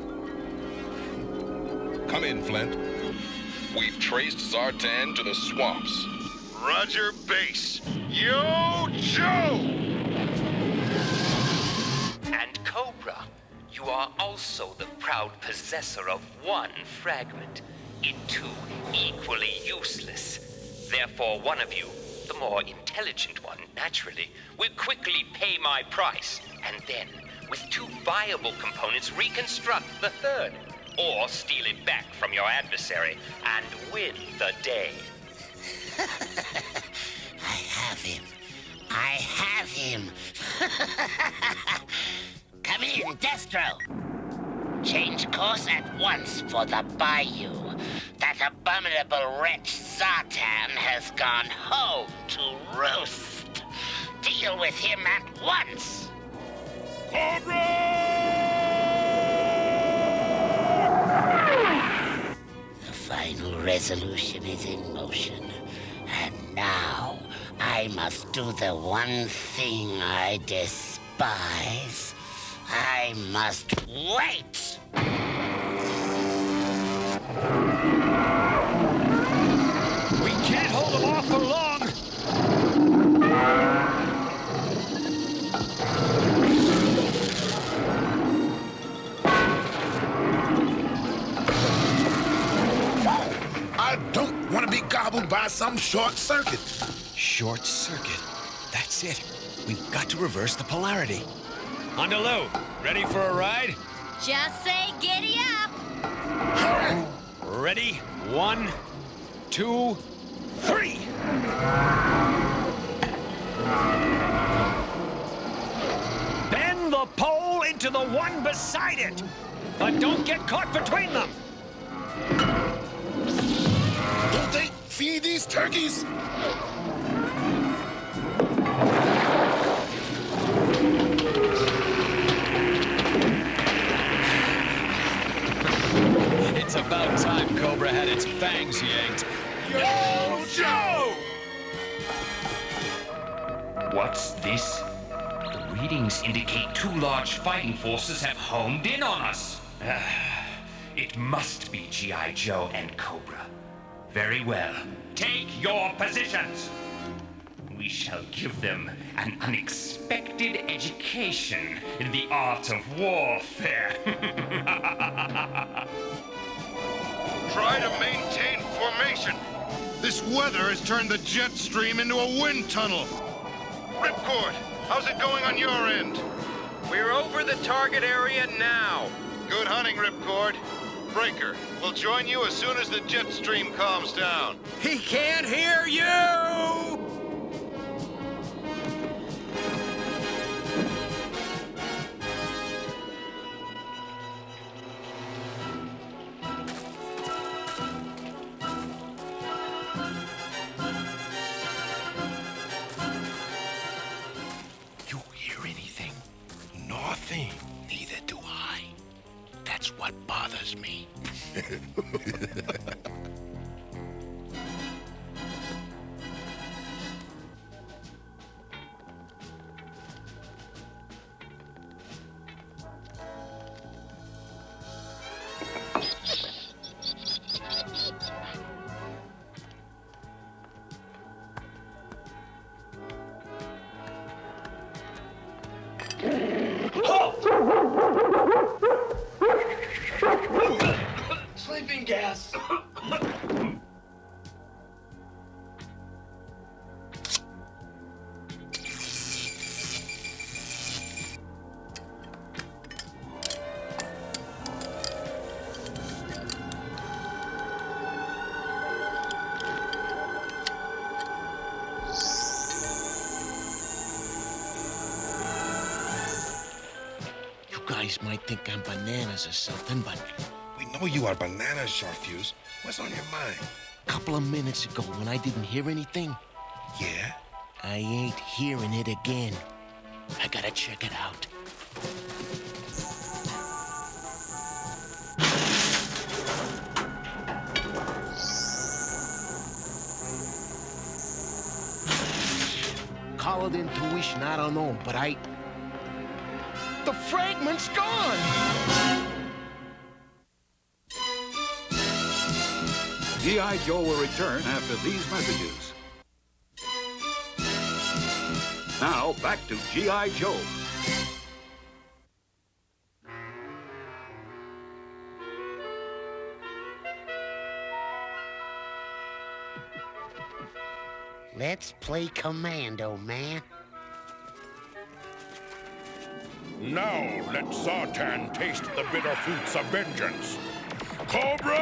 S17: Come in, Flint. We've traced Zartan to the swamps.
S23: Roger base. Yo, Joe!
S21: And Cobra, you are also the proud possessor of one fragment. It too equally useless. Therefore, one of you, the more intelligent one, naturally, will quickly pay my price, and then, with two viable components, reconstruct the third. Or steal it back from your adversary and win the day.
S13: I have him. I have him. Come in, Destro. Change course at once for the bayou. That abominable wretch Zartan has gone home to roost. Deal with him at once. The final resolution is in motion. And now, I must do the one thing I despise. I must wait!
S3: We can't hold them off for long!
S18: I don't want to be gobbled by some short circuit.
S3: Short circuit. That's it. We've got to reverse the polarity. On to Lou. Ready for a ride?
S11: Just say giddy up.
S18: Hurry!
S3: Ready? 1, 2, 3! Bend the pole into the one beside it! But don't get caught between them!
S18: Don't they feed these turkeys?
S3: It's about time Cobra had its fangs yanked.
S23: Yo, Joe!
S21: What's this? The readings indicate two large fighting forces have homed in on us. It must be G.I. Joe and Cobra. Very well. Take your positions! We shall give them an unexpected education in the art of warfare.
S23: Try to maintain formation. This weather has turned the jet stream into a wind tunnel. Ripcord, how's it going on your end?
S9: We're over the target area now.
S23: Good hunting, Ripcord. Breaker, we'll join you as soon as the jet stream calms down.
S9: He can't hear you!
S18: You hear anything? Nothing. Neither do I. That's what bothers me.
S9: Sleeping gas.
S10: guys might think I'm bananas or something, but...
S18: We know you are bananas, Charfuse. What's on your mind?
S10: A couple of minutes ago, when I didn't hear anything...
S18: Yeah?
S10: I ain't hearing it again. I gotta check it out. Call it intuition, I don't know, but the fragment's gone!
S20: G.I. Joe will return after these messages. Now, back to G.I. Joe.
S13: Let's play commando, man.
S8: Now let Zartan taste the bitter fruits of vengeance. Cobra!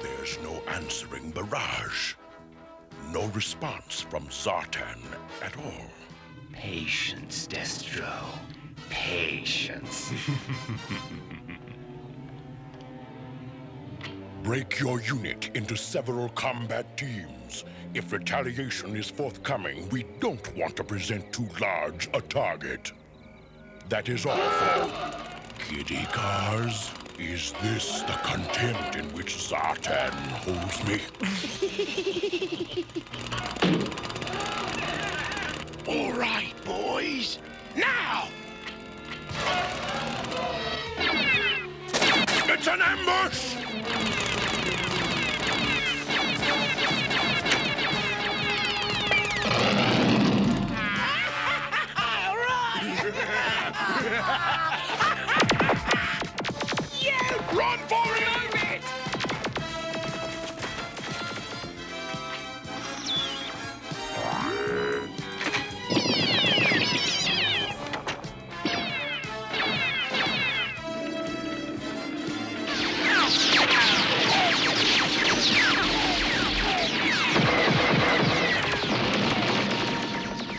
S8: There's no answering barrage. No response from Zartan at all.
S21: Patience, Destro. Patience.
S8: Break your unit into several combat teams. If retaliation is forthcoming, we don't want to present too large a target. That is all for kiddie cars. Is this the contempt in which Zartan holds me?
S10: All right, boys. Now!
S8: It's an ambush! Run for it!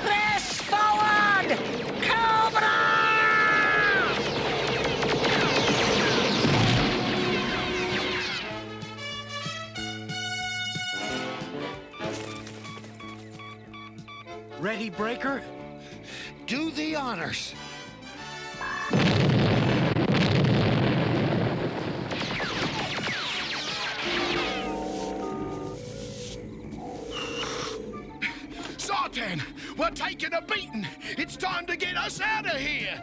S15: Press forward! Cobra!
S10: Ready, Breaker?
S13: Do the honors.
S10: Zartan, we're taking a beating. It's time to get us out of here.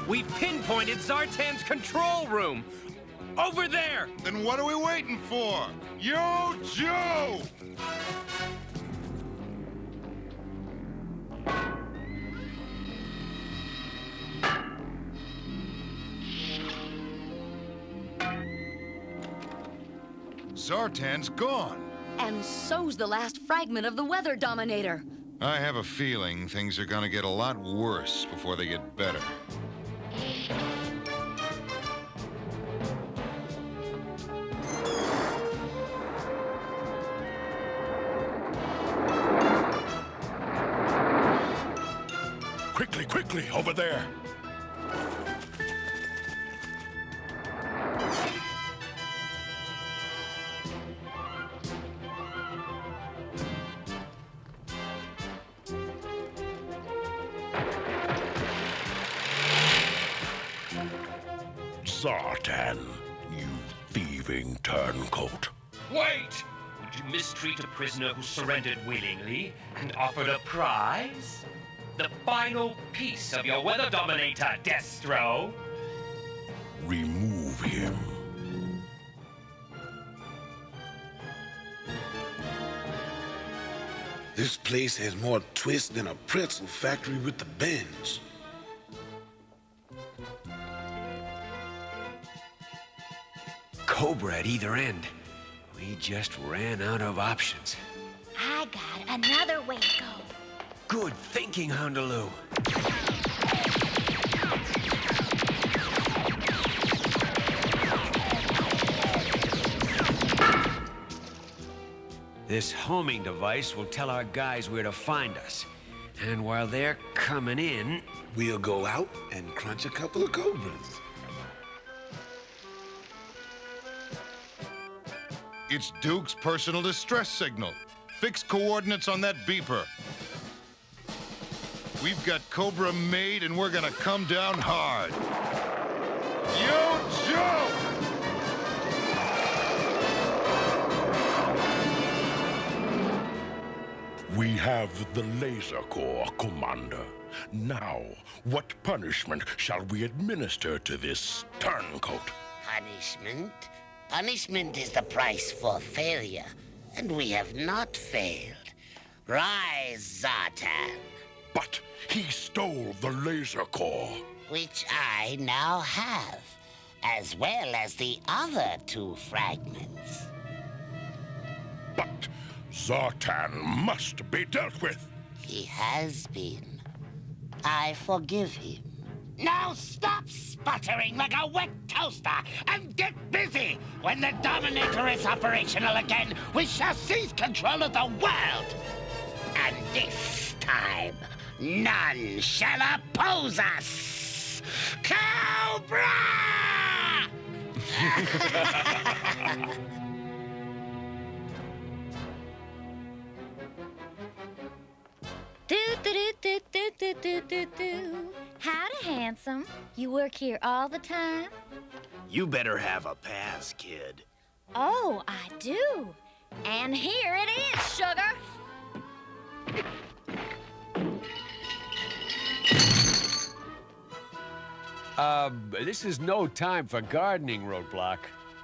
S9: We've pinpointed Zartan's control room. Over there!
S23: Then what are we waiting for? Yo, Joe! Zartan's gone.
S16: And so's the last fragment of the weather dominator.
S23: I have a feeling things are gonna get a lot worse before they get better.
S8: Quickly, quickly, over there! Zartan, you thieving turncoat.
S21: Wait! Would you mistreat a prisoner who surrendered willingly and offered a prize? The final piece of your weather dominator, Destro.
S8: Remove him.
S18: This place has more twists than a pretzel factory with the bends.
S3: Cobra at either end. We just ran out of options.
S11: I got another way to go.
S3: Good thinking, Houndaloo. This homing device will tell our guys where to find us. And while they're coming in,
S18: we'll go out and crunch a couple of Cobras.
S23: It's Duke's personal distress signal. Fix coordinates on that beeper. We've got Cobra made, and we're gonna come down hard. Yo, Joe!
S8: We have the laser core, Commander. Now, what punishment shall we administer to this turncoat?
S13: Punishment? Punishment is the price for failure, and we have not failed. Rise, Zartan.
S8: But he stole the laser core.
S13: Which I now have, as well as the other 2 fragments.
S8: But Zartan must be dealt with.
S13: He has been. I forgive him. Now stop sputtering like a wet toaster and get busy! When the Dominator is operational again, we shall seize control of the world! And this time, none shall oppose us! Cobra!
S11: Howdy, handsome. You work here all the time?
S3: you better have a pass, kid.
S11: Oh, I do. And here it is, sugar.
S3: This is no time for gardening, Roadblock.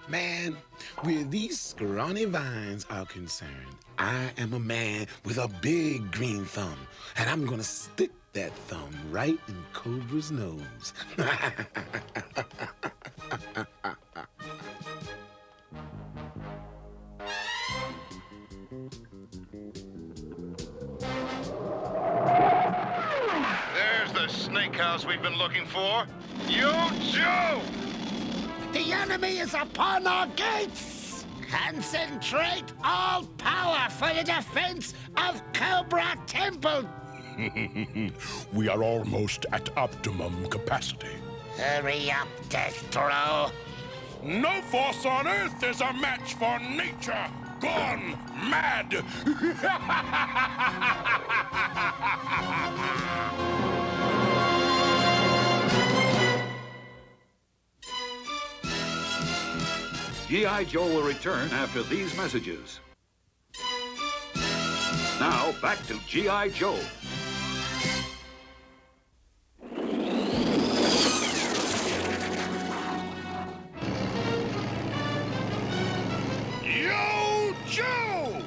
S18: Man, where these scrawny vines are concerned, I am a man with a big green thumb, and I'm gonna stick that thumb right in Cobra's nose.
S23: There's the snake house we've been looking for. Yo, Joe!
S15: The enemy is upon our gates! Concentrate all power for the defense of Cobra Temple!
S8: We are almost at optimum capacity.
S13: Hurry up, Destro.
S8: No force on Earth is a match for nature gone mad!
S20: G.I. Joe will return after these messages. Now, back to G.I. Joe.
S8: Yo, Joe!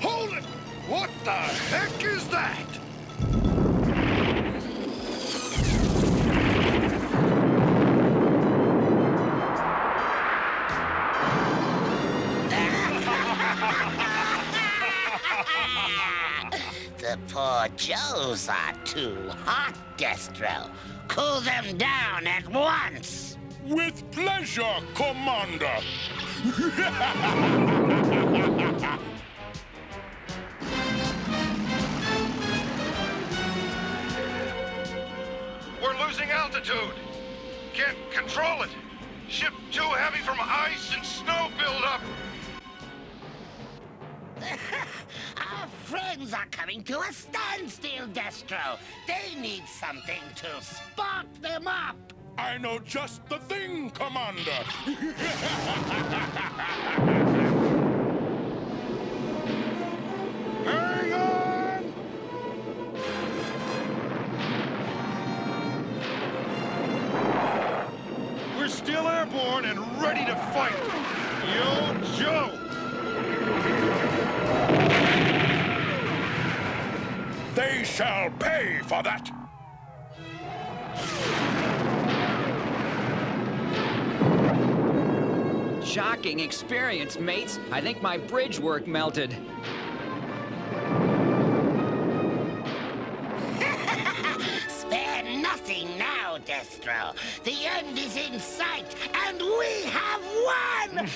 S8: Hold it! What the heck is that?
S13: The poor Joes are too hot, Destro. Cool them down at once.
S8: With pleasure, Commander.
S23: We're losing altitude. Can't control it. Ship too heavy from ice and snow buildup.
S13: Our friends are coming to a standstill, Destro. They need something to spark them up.
S8: I know just the thing, Commander.
S23: Hang on! We're still airborne and ready to fight. Yo, Joe!
S8: They shall pay for that.
S1: Shocking experience, mates. I think my bridge work melted.
S13: Destro. The end is in sight, and we have won!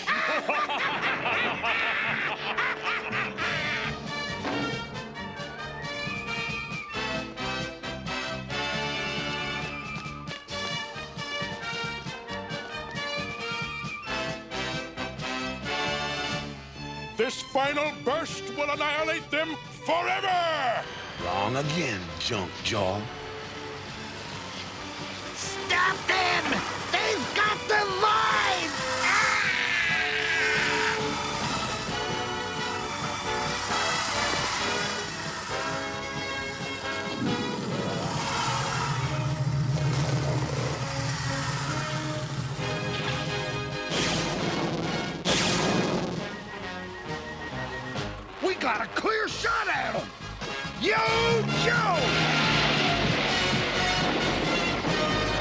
S10: This final burst will annihilate them forever!
S15: Wrong again, junk jaw.
S13: Stop them! They've got the void!
S10: We got a clear shot at him! Yo, Joe!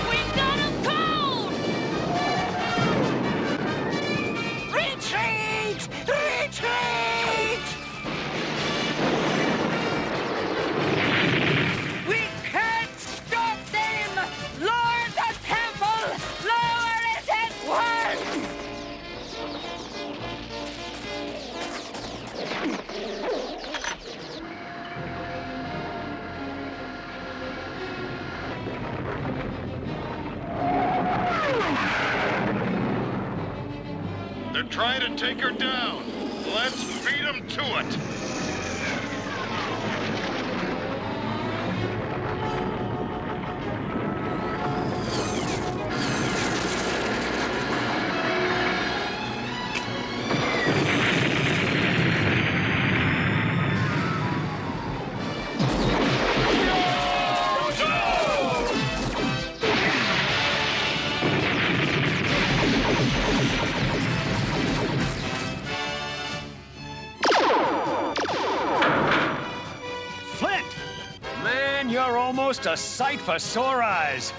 S4: We've got him cold! Retreat! Retreat! We can't stop them! Lower the temple! Lower it at once!
S23: They're trying to take her down. Let's beat them to it.
S3: Flint! Man, you're almost a sight for sore eyes.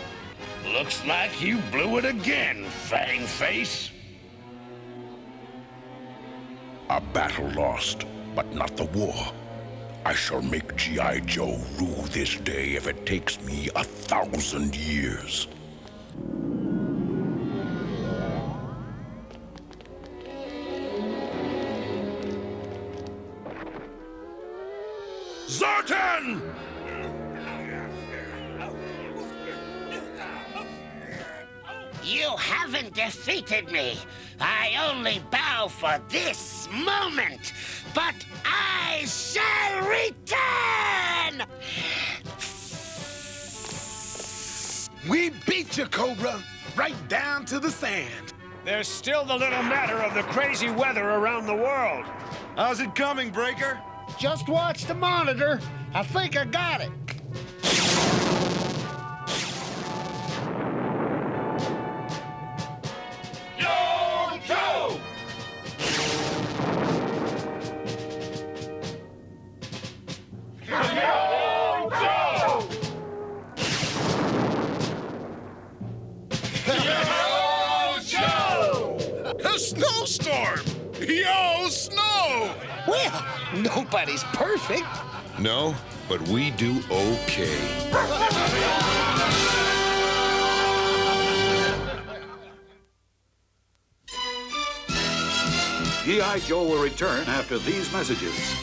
S10: Looks like you blew it again, Fang Face. A battle lost, but not the war. I shall make G.I. Joe rule this day if it takes me 1,000 years. Zartan!
S13: You haven't defeated me. I only bow for this moment, but I shall return!
S18: We beat you, Cobra. Right down to the sand.
S3: There's still the little matter of the crazy weather around the world.
S23: How's it coming, Breaker?
S15: Just watch the monitor. I think I got it.
S10: Yo, Joe! Yo, Joe! Yo, Joe!
S17: A snowstorm! Yo, snow!
S15: Well, nobody's perfect.
S17: No, but we do okay.
S20: G.I. Joe will return after these messages.